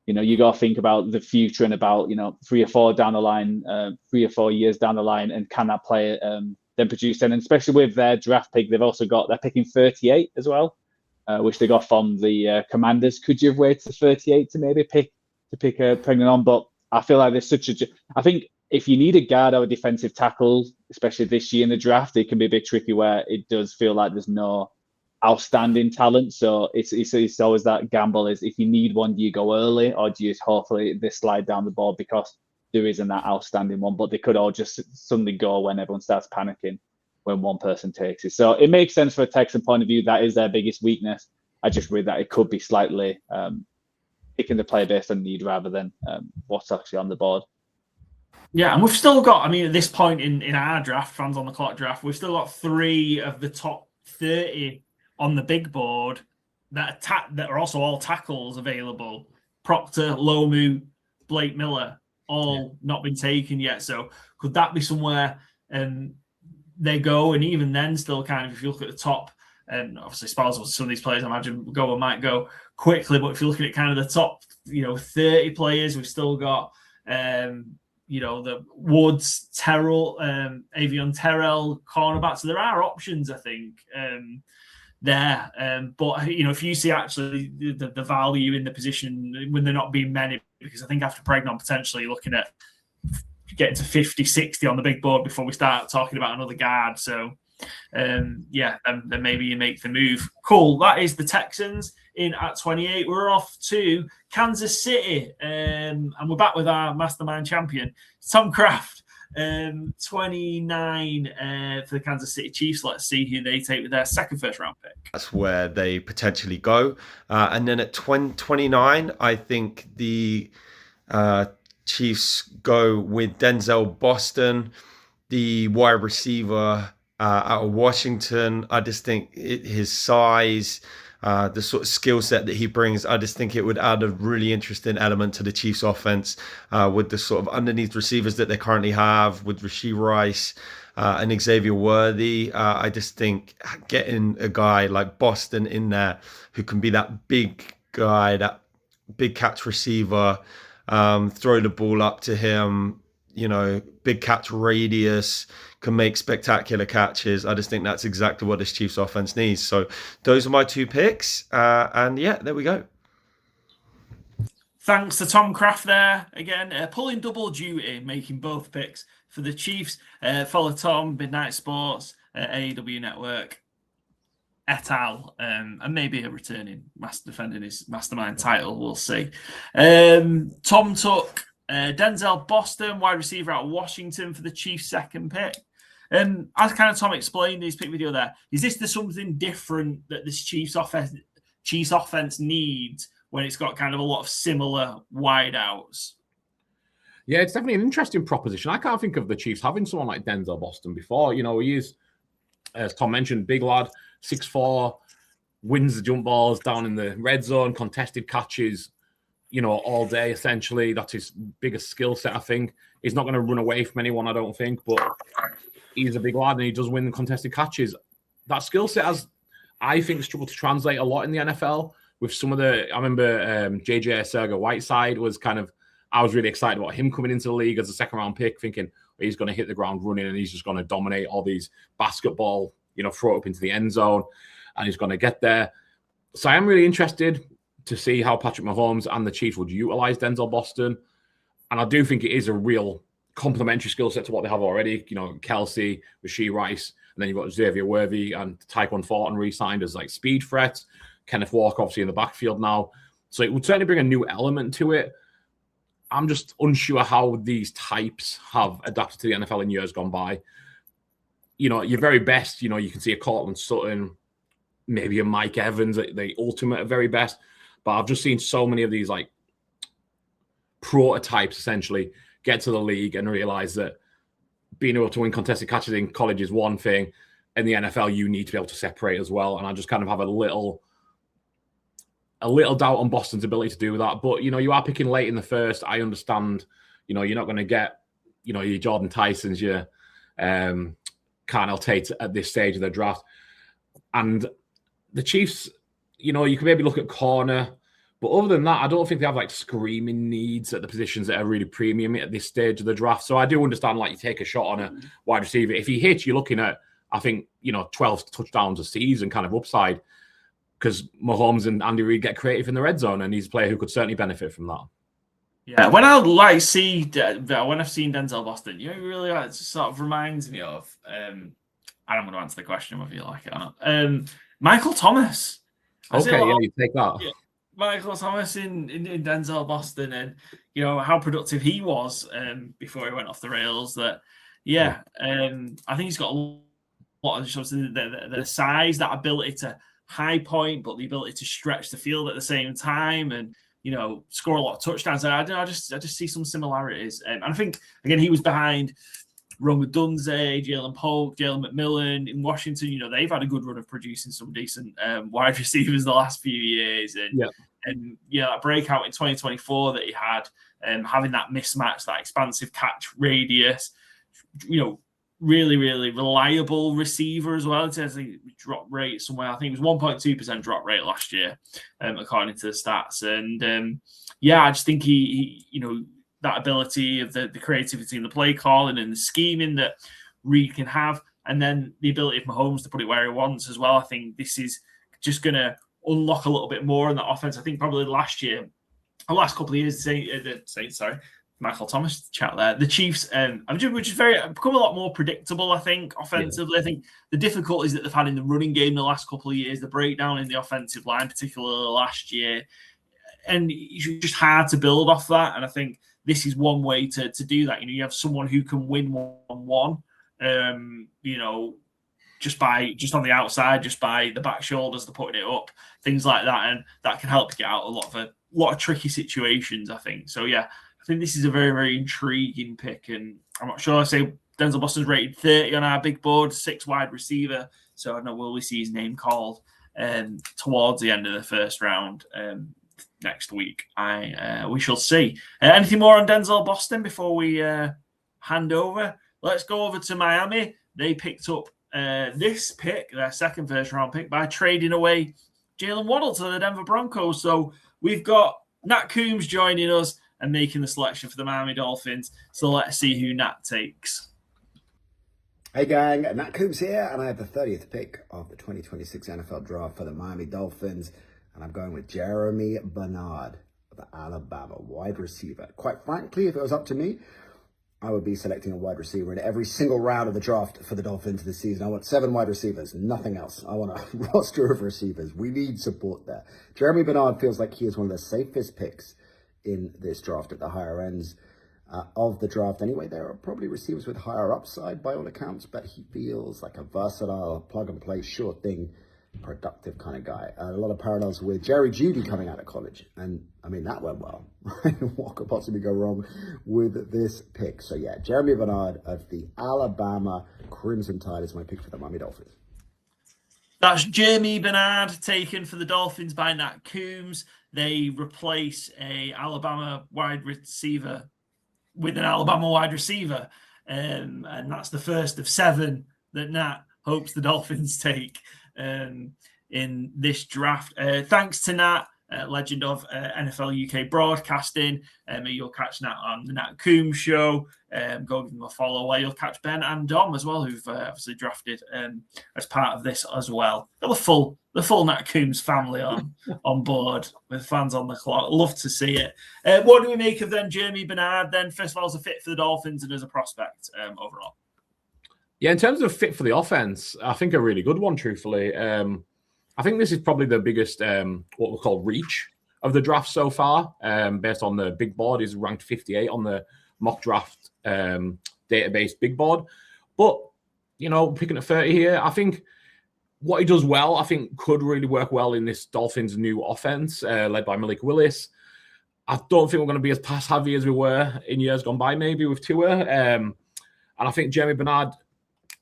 you got to think about the future and about, 3 or 4 down the line, 3 or 4 years down the line, and can that player then produce? And especially with their draft pick, they're picking 38 as well, which they got from the Commanders. Could you have waited to 38 to maybe pick Pregnon on? But I feel like there's I think if you need a guard or a defensive tackle, especially this year in the draft, it can be a bit tricky where it does feel like there's no outstanding talent. So it's always that gamble is, if you need one, do you go early, or do you hopefully they slide down the board because there isn't that outstanding one? But they could all just suddenly go when everyone starts panicking when one person takes it. So it makes sense for a Texan point of view. That is their biggest weakness. I just read that it could be slightly picking the player based on need rather than what's actually on the board. Yeah, and we've still got, at this point in our draft, fans on the clock draft, we've still got 3 of the top 30 on the big board that are also all tackles available. Proctor, Lomu, Blake Miller, all not been taken yet. So could that be somewhere they go? And even then, still kind of, if you look at the top, and obviously spousal, some of these players I imagine might go quickly, but if you're looking at kind of the top, 30 players, we've still got the Woods, Terrell, Avion Terrell, cornerback. So there are options, I think, there. But if you see actually the value in the position when they're not being many, because I think after Pregnon potentially looking at getting to 50, 60 on the big board before we start talking about another guard. So then maybe you make the move. Cool. That is the Texans in at 28. We're off to Kansas City, and we're back with our mastermind champion, Tom Kraft. 29 for the Kansas City Chiefs. Let's see who they take with their second first round pick. That's where they potentially go. And then at 29, I think the Chiefs go with Denzel Boston, the wide receiver out of Washington. I just think his size, the sort of skill set that he brings, I just think it would add a really interesting element to the Chiefs offense with the sort of underneath receivers that they currently have with Rashee Rice and Xavier Worthy. I just think getting a guy like Boston in there who can be that big guy, that big catch receiver, throw the ball up to him, big catch radius, can make spectacular catches. I just think that's exactly what this Chiefs offense needs. So those are my 2 picks. And yeah, there we go. Thanks to Tom Kraft there again, pulling double duty, making both picks for the Chiefs. Follow Tom, Midnight Sports, AEW Network, et al. And maybe a returning defending his mastermind title. We'll see. Tom took Denzel Boston, wide receiver out of Washington, for the Chiefs' second pick. As kind of Tom explained in his pick video there, is this something different that this Chiefs offense needs when it's got kind of a lot of similar wideouts? Yeah, it's definitely an interesting proposition. I can't think of the Chiefs having someone like Denzel Boston before. He is, as Tom mentioned, big lad, 6'4", wins the jump balls down in the red zone, contested catches, all day, essentially. That's his biggest skill set, I think. He's not going to run away from anyone, I don't think, but he's a big lad and he does win the contested catches. That skill set has, I think, struggled to translate a lot in the NFL with some of the... I remember JJ Serga-Whiteside was I was really excited about him coming into the league as a second-round pick, thinking he's going to hit the ground running and he's just going to dominate all these basketball, throw it up into the end zone, and he's going to get there. So I am really interested to see how Patrick Mahomes and the Chiefs would utilize Denzel Boston. And I do think it is a real complementary skill set to what they have already. Kelsey, Rashee Rice, and then you've got Xavier Worthy and Tyquan Thornton re-signed as speed threats. Kenneth Walker obviously in the backfield now. So it would certainly bring a new element to it. I'm just unsure how these types have adapted to the NFL in years gone by. Your very best, you can see a Cortland Sutton, maybe a Mike Evans, the ultimate at very best. But I've just seen so many of these prototypes essentially get to the league and realize that being able to win contested catches in college is one thing. In the NFL, you need to be able to separate as well. And I just have a little doubt on Boston's ability to do that. But, you are picking late in the first. I understand, you're not going to get, your Jordan Tysons, your Carnell Tate at this stage of the draft. And the Chiefs, you can maybe look at corner. But other than that, I don't think they have screaming needs at the positions that are really premium at this stage of the draft. So I do understand you take a shot on a wide receiver. If he hits, you're looking at, I think, 12 touchdowns a season upside, because Mahomes and Andy Reid get creative in the red zone, and he's a player who could certainly benefit from that. Yeah, when I've seen Denzel Boston, really it sort of reminds me of, I'm going to answer the question whether you like it or not. Michael Thomas. Okay, you take that. Yeah, Michael Thomas in Denzel Boston, and how productive he was before he went off the rails. I think he's got a lot of the size, that ability to high point, but the ability to stretch the field at the same time, and score a lot of touchdowns. I just see some similarities, and I think again he was behind Rome Dunze, Jalen Polk, Jalen McMillan in Washington. They've had a good run of producing some decent wide receivers the last few years. And that breakout in 2024 that he had, having that mismatch, that expansive catch radius, really, really reliable receiver as well. It says the drop rate somewhere, I think it was 1.2% drop rate last year, according to the stats. And I just think he that ability of the creativity in the play calling and the scheming that Reid can have, and then the ability of Mahomes to put it where he wants as well. I think this is just going to unlock a little bit more in that offense. I think probably the last couple of years, Michael Thomas chat there. The Chiefs, which is become a lot more predictable, I think, offensively. Yeah. I think the difficulties that they've had in the running game the last couple of years, the breakdown in the offensive line, particularly last year, and it's just hard to build off that. And I think this is one way to do that. You have someone who can win 1-on-1, just on the outside, just by the back shoulders, they're putting it up, things like that, and that can help get out a lot of tricky situations, I think. So I think this is a very, very intriguing pick, and I'm not sure. I say Denzel Boston's rated 30 on our big board, 6 wide receiver. So I don't know, will we see his name called towards the end of the first round next week? We shall see. Anything more on Denzel Boston before we hand over? Let's go over to Miami. They picked up this pick, their second first-round pick, by trading away Jalen Waddle to the Denver Broncos. So we've got Nat Coombs joining us and making the selection for the Miami Dolphins. So let's see who Nat takes. Hey gang, Nat Coombs here, and I have the 30th pick of the 2026 NFL Draft for the Miami Dolphins, and I'm going with Jeremy Bernard of Alabama, wide receiver. Quite frankly, if it was up to me, I would be selecting a wide receiver in every single round of the draft for the Dolphins this season. I want 7 wide receivers, nothing else. I want a roster of receivers. We need support there. Jeremy Bernard feels like he is one of the safest picks in this draft at the higher ends of the draft. Anyway, there are probably receivers with higher upside by all accounts, but he feels like a versatile, plug-and-play, sure thing, productive kind of guy. A lot of parallels with Jerry Jeudy coming out of college, and I mean that went well. What could possibly go wrong with this pick? So Jeremy Bernard of the Alabama Crimson Tide is my pick for the Miami Dolphins. That's Jeremy Bernard taken for the Dolphins by Nat Coombs. They replace a Alabama wide receiver with an Alabama wide receiver. And that's the first of 7 that Nat hopes the Dolphins take in this draft. Thanks to Nat, legend of NFL UK broadcasting. You'll catch Nat on the Nat Coombs show. Go give them a follow where you'll catch Ben and Dom as well, who've obviously drafted as part of this as well. Got the full Nat Coombs family on board with fans on the clock. Love to see it. What do we make of then Jeremy Bernard then, first of all, as a fit for the Dolphins and as a prospect overall? Yeah, in terms of fit for the offense, I think a really good one, truthfully. I think this is probably the biggest, what we'll call reach of the draft so far, based on the big board. Is ranked 58 on the mock draft database big board. But, picking at 30 here, I think what he does well, I think could really work well in this Dolphins new offense, led by Malik Willis. I don't think we're going to be as pass heavy as we were in years gone by, maybe with Tua. And I think Jeremy Bernard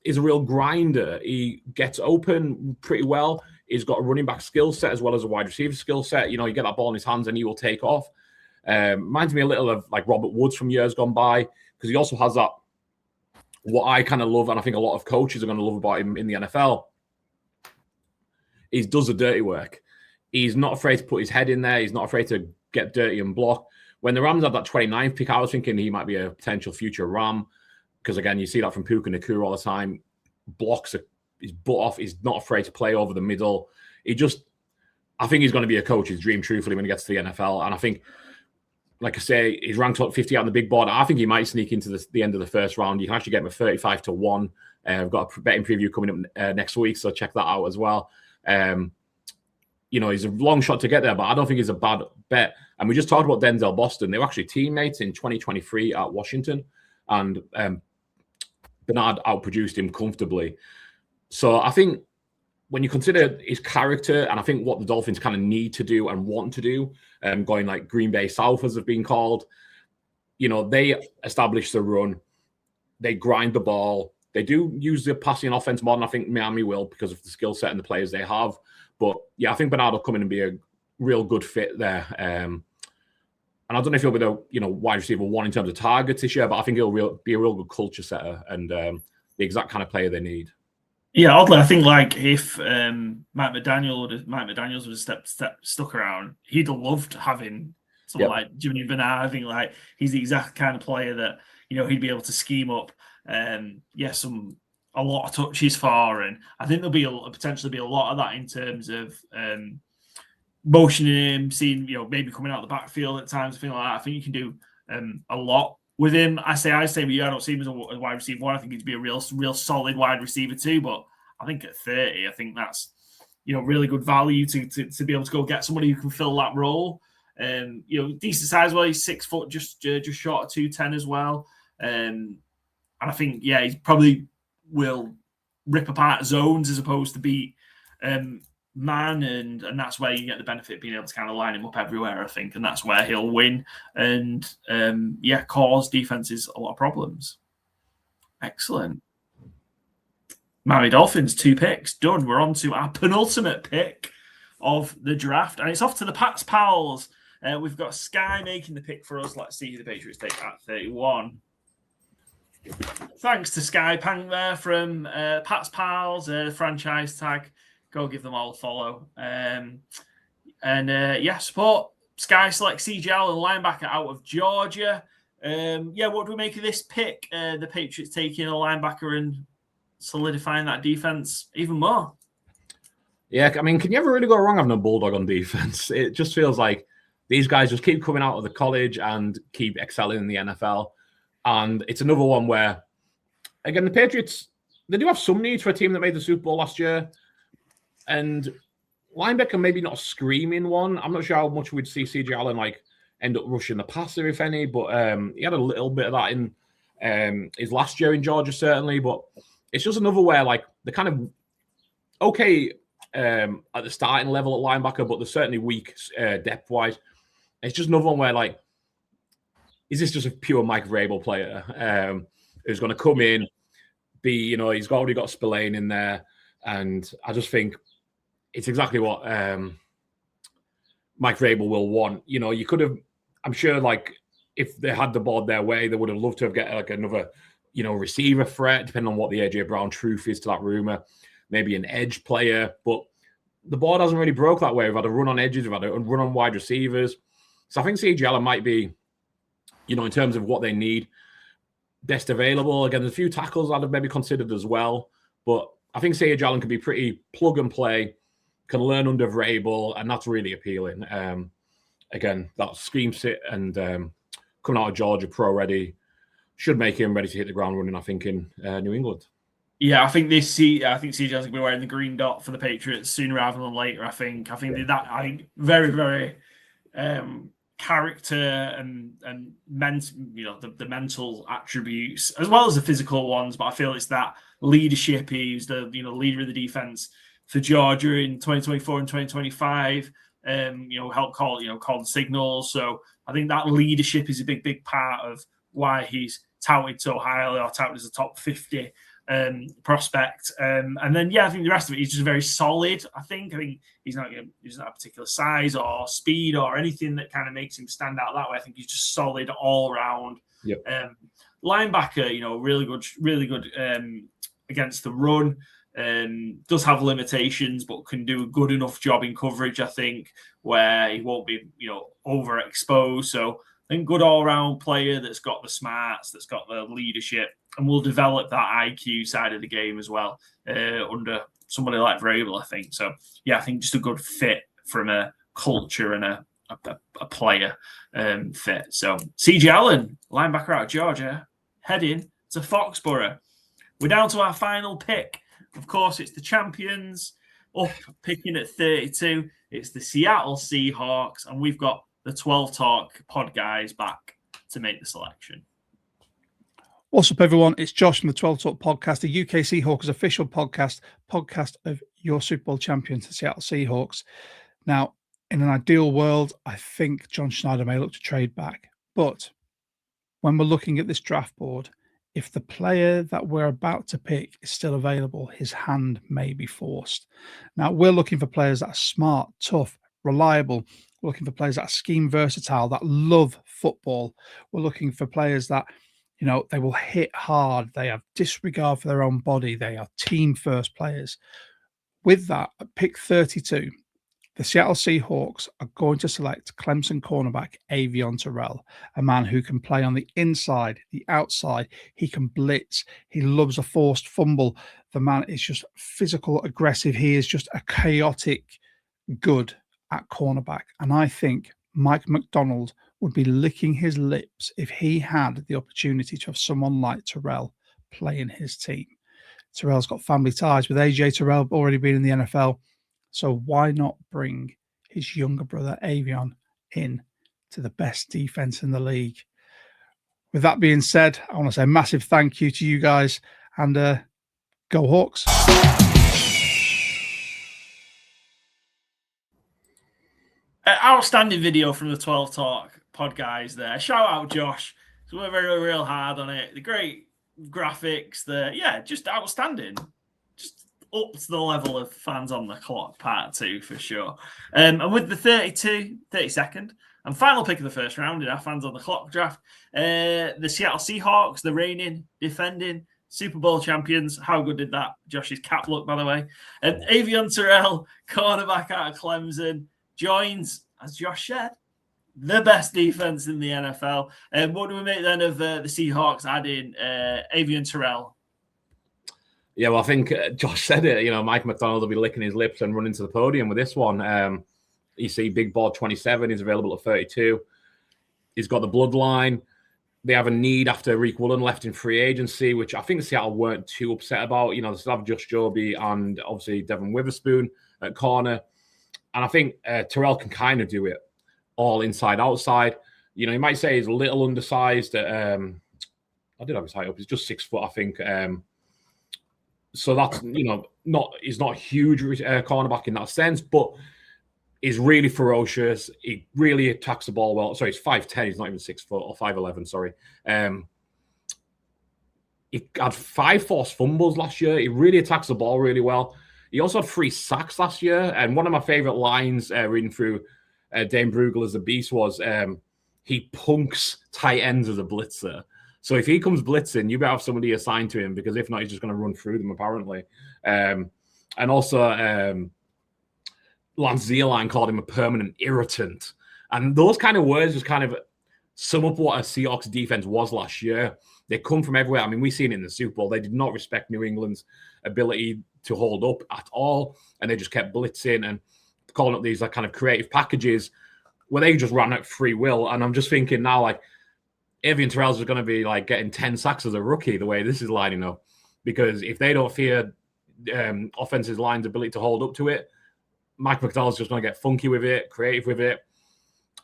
is a real grinder. He gets open pretty well. He's got a running back skill set as well as a wide receiver skill set. You get that ball in his hands and he will take off. Reminds me a little of like Robert Woods from years gone by, because he also has that, what I kind of love, and I think a lot of coaches are going to love about him in the NFL. He does the dirty work. He's not afraid to put his head in there. He's not afraid to get dirty and block. When the Rams had that 29th pick, I was thinking he might be a potential future Ram, because again, you see that from Puka Nacua all the time. Blocks his butt off. He's not afraid to play over the middle. I think he's going to be a coach's dream, truthfully, when he gets to the NFL. And I think, like I say, he's ranked up 50 on the big board. I think he might sneak into the end of the first round. You can actually get him at 35 to 1. I've got a betting preview coming up next week, so check that out as well. He's a long shot to get there, but I don't think he's a bad bet. And we just talked about Denzel Boston. They were actually teammates in 2023 at Washington, and Bernard outproduced him comfortably. So I think when you consider his character, and I think what the Dolphins kind of need to do and want to do, going like Green Bay South, as they've been called, they establish the run, they grind the ball, they do use the passing offense more than I think Miami will because of the skill set and the players they have. But yeah, I think Bernard will come in and be a real good fit there. And I don't know if he'll be the wide receiver 1 in terms of targets this year, but I think he'll be a real good culture setter and the exact kind of player they need. Yeah, oddly, I think like if Mike McDaniels was stuck around, he'd have loved having someone like Jimmy Bernard. I think like he's the exact kind of player that he'd be able to scheme up. A lot of touches for, and I think there'll be potentially be a lot of that in terms of motioning him, seeing maybe coming out of the backfield at times, things like that. I think you can do a lot with him. I say, but I don't see him as a wide receiver 1. I think he'd be a real solid wide receiver 2. But I think at 30, I think that's really good value to be able to go get somebody who can fill that role. Decent size. Well, he's 6 foot, just short of 210 as well. And I think he probably will rip apart zones as opposed to beat man, and that's where you get the benefit of being able to kind of line him up everywhere, I think, and that's where he'll win and cause defenses a lot of problems. Excellent. Miami Dolphins, 2 picks done. We're on to our penultimate pick of the draft, and it's off to the Pats Pals. We've got Sky making the pick for us. Let's see who the Patriots take at 31. Thanks to Sky Pang there from Pat's Pals, franchise tag. Go give them all a follow. Support Sky select CJ Allen, linebacker out of Georgia. What do we make of this pick? The Patriots taking a linebacker and solidifying that defense even more. Yeah, I mean, can you ever really go wrong having a bulldog on defense? It just feels like these guys just keep coming out of the college and keep excelling in the NFL. And it's another one where, again, the Patriots, they do have some needs for a team that made the Super Bowl last year. And linebacker, maybe not a screaming one. I'm not sure how much we'd see CJ Allen end up rushing the passer, if any. But he had a little bit of that in his last year in Georgia, certainly. But it's just another where, they're kind of okay at the starting level at linebacker, but they're certainly weak depth-wise. It's just another one where, is this just a pure Mike Vrabel player who's going to come in, he's already got Spillane in there, And I just think it's exactly what Mike Vrabel will want. You know, you could have, I'm sure, like, if they had the board their way, they would have loved to have get like another, you know, receiver threat, depending on what the AJ Brown truth is to that rumor, maybe an edge player. But the board hasn't really broke that way. We've had a run on edges, we've had a run on wide receivers. So I think CJ Allen might be, you know, in terms of what they need, best available. Again, there's a few tackles I'd have maybe considered as well. But I think CJ Allen can be pretty plug and play, can learn under Vrabel, and that's really appealing. Again, that scream sit and coming out of Georgia, pro ready, should make him ready to hit the ground running, I think, in New England. Yeah, I think CJ's going to be wearing the green dot for the Patriots sooner rather than later. I think very, very character and the mental attributes as well as the physical ones. But I feel it's that leadership. He's the leader of the defense for Georgia in 2024 and 2025. Help call the signals. So I think that leadership is a big part of why he's touted so highly, or touted as a top 50 prospect. And then, I think the rest of it, he's just very solid. I think he's not a particular size or speed or anything that kind of makes him stand out that way. I think he's just solid all around. Yep. Linebacker, really good against the run. Does have limitations, but can do a good enough job in coverage, I think, where he won't be, overexposed. So I think good all-round player that's got the smarts, that's got the leadership, and will develop that IQ side of the game as well under somebody like Vrabel, I think. So, I think just a good fit from a culture and a player fit. So, CJ Allen, linebacker out of Georgia, heading to Foxborough. We're down to our final pick. Of course, it's the champions up picking at 32. It's the Seattle Seahawks, and we've got the 12 Talk pod guys back to make the selection. What's up, everyone? It's Josh from the 12 Talk podcast, the UK Seahawks official podcast of your Super Bowl champions, the Seattle Seahawks. Now, in an ideal world, I think John Schneider may look to trade back. But when we're looking at this draft board, if the player that we're about to pick is still available, his hand may be forced. Now, we're looking for players that are smart, tough, reliable. We're looking for players that are scheme versatile, that love football. We're looking for players that, they will hit hard. They have disregard for their own body. They are team first players. With that, at pick 32, the Seattle Seahawks are going to select Clemson cornerback Avion Terrell, a man who can play on the inside, the outside. He can blitz. He loves a forced fumble. The man is just physical, aggressive. He is just a chaotic good at cornerback. And I think Mike McDonald would be licking his lips if he had the opportunity to have someone like Terrell play in his team. Terrell's got family ties with AJ Terrell, already been in the NFL. So why not bring his younger brother, Avion, in to the best defense in the league? With that being said, I want to say a massive thank you to you guys, and go Hawks. Outstanding video from the 12 Talk pod guys there. Shout out Josh. So we're very, real hard on it. The great graphics, just outstanding. Just up to the level of fans on the clock part 2 for sure. And with the 32nd and final pick of the first round in our fans on the clock draft, the Seattle Seahawks, the reigning, defending Super Bowl champions. How good did that Josh's cap look, by the way? Avion Terrell, cornerback out of Clemson, joins, as Josh said, the best defense in the NFL. What do we make then of the Seahawks adding Avion Terrell? Yeah, well, I think Josh said it. Mike McDonald will be licking his lips and running to the podium with this one. You see big board 27. He's available at 32. He's got the bloodline. They have a need after Reek Woolen left in free agency, which I think Seattle weren't too upset about. They still have Josh Joby and obviously Devin Witherspoon at corner. And I think Terrell can kind of do it all inside, outside. You might say he's a little undersized. I did have his height up. He's just 6 foot, I think. So that's, he's not huge cornerback in that sense, but he's really ferocious. He really attacks the ball well. Sorry, he's 5'10". He's not even 6 foot, or 5'11", sorry. He had 5 forced fumbles last year. He really attacks the ball really well. He also had 3 sacks last year. And one of my favorite lines reading through Dane Brugel as a beast was he punks tight ends as a blitzer. So if he comes blitzing, you better have somebody assigned to him, because if not, he's just going to run through them, apparently. And also, Lance Zierlein called him a permanent irritant. And those kind of words just kind of sum up what a Seahawks defense was last year. They come from everywhere. I mean, we've seen it in the Super Bowl. They did not respect New England's ability to hold up at all, and they just kept blitzing and calling up these like kind of creative packages where they just ran at free will. And I'm just thinking now, like, Avian Terrell's is going to be like getting 10 sacks as a rookie the way this is lining up, because if they don't fear offensive line's ability to hold up to it, Mike McDonald's just going to get funky with it, creative with it,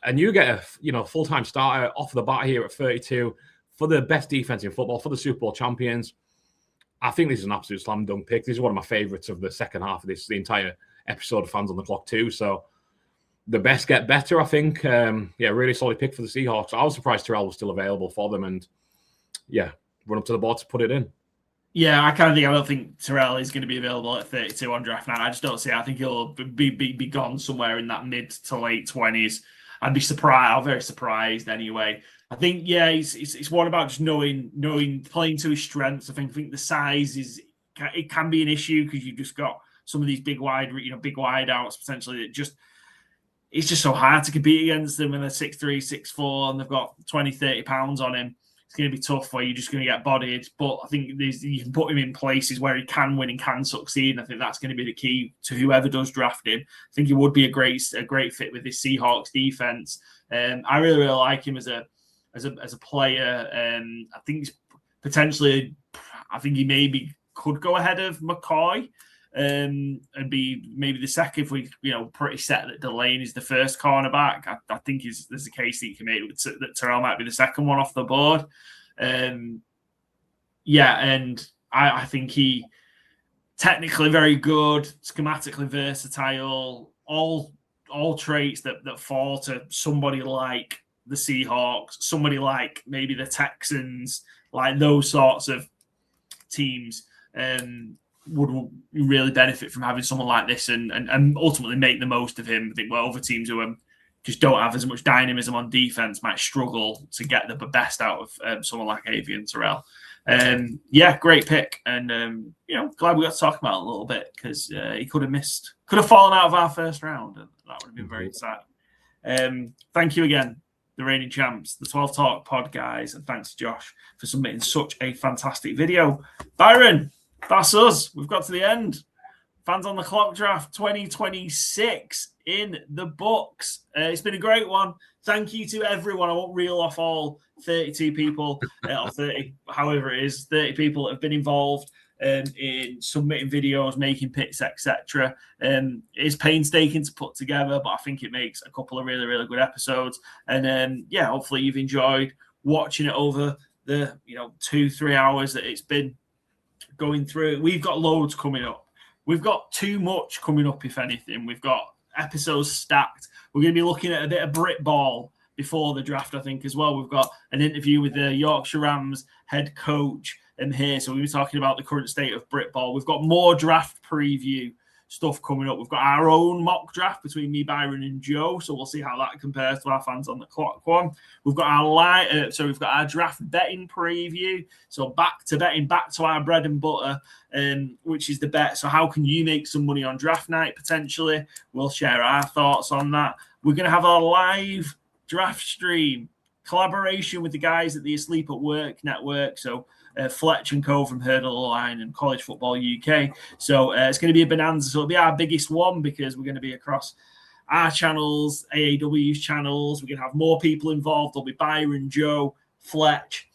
and you get a full-time starter off the bat here at 32 for the best defense in football, for the Super Bowl champions. I think this is an absolute slam dunk pick. This is one of my favorites of the second half of the entire episode of Fans on the Clock too. So the best get better, I think. Really solid pick for the Seahawks. I was surprised Terrell was still available for them, and run up to the board to put it in. Yeah, I don't think Terrell is going to be available at 32 on draft night. I just don't see it. I think he'll be gone somewhere in that mid to late 20s. I'd be surprised. I'm very surprised anyway. I think, it's one about just knowing playing to his strengths. I think the size it can be an issue, because you've just got some of these big wide outs potentially that it's just so hard to compete against them when they're 6'3", 6'4", and they've got 20, 30 pounds on him. It's going to be tough where you're just going to get bodied. But I think you can put him in places where he can win and can succeed. And I think that's going to be the key to whoever does draft him. I think he would be a great fit with this Seahawks defense. I really, really like him as a player. I think he's potentially, I think he maybe could go ahead of McCoy. And be maybe the second, if we pretty set that Delane is the first cornerback. I think there's a case that you can make that Terrell might be the second one off the board. And I think he technically very good, schematically versatile, all traits that fall to somebody like the Seahawks, somebody like maybe the Texans, like those sorts of teams. Would really benefit from having someone like this and ultimately make the most of him. I think other teams who just don't have as much dynamism on defense might struggle to get the best out of someone like Avian Terrell. Great pick, and glad we got to talk about it a little bit, because he could have fallen out of our first round, and that would have been very exciting. Thank you again, the reigning champs, the 12 Talk pod guys, and thanks to Josh for submitting such a fantastic video. Byron, that's us. We've got to the end. Fans on the Clock draft 2026 in the books. It's been a great one. Thank you to everyone. I won't reel off all 32 people, or 30, however it is, 30 people that have been involved in submitting videos, making picks, etc. It is painstaking to put together, but I think it makes a couple of really, really good episodes. And hopefully you've enjoyed watching it over the 2-3 hours that it's been going through. We've got loads coming up. We've got too much coming up, if anything. We've got episodes stacked. We're going to be looking at a bit of Brit ball before the draft, I think, as well. We've got an interview with the Yorkshire Rams head coach here. So we'll be talking about the current state of Brit ball. We've got more draft preview stuff coming up. We've got our own mock draft between me, Byron, and Joe. So we'll see how that compares to our Fans on the Clock one. We've got we've got our draft betting preview. So back to our bread and butter, which is the bet. So how can you make some money on draft night potentially? We'll share our thoughts on that. We're going to have our live draft stream collaboration with the guys at the Asleep at Work network. So Fletch and Co from Hurdle Line and College Football UK. So it's going to be a bonanza. So it'll be our biggest one, because we're going to be across our channels, AAW's channels. We're going to have more people involved. There'll be Byron, Joe, Fletch,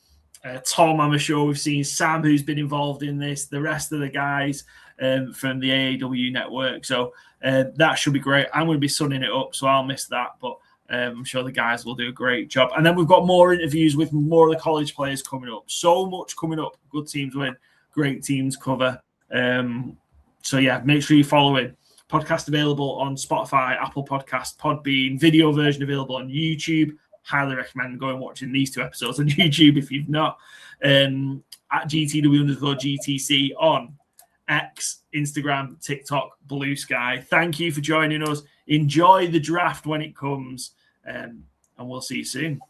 Tom, I'm sure we've seen, Sam, who's been involved in this, the rest of the guys from the AAW network. So that should be great. I'm going to be sunning it up, so I'll miss that. But I'm sure the guys will do a great job. And then we've got more interviews with more of the college players coming up. So much coming up. Good teams win. Great teams cover. Make sure you follow it. Podcast available on Spotify, Apple Podcast, Podbean. Video version available on YouTube. Highly recommend going watching these 2 episodes on YouTube if you've not. At GTW_GTC on X, Instagram, TikTok, Blue Sky. Thank you for joining us. Enjoy the draft when it comes, and we'll see you soon.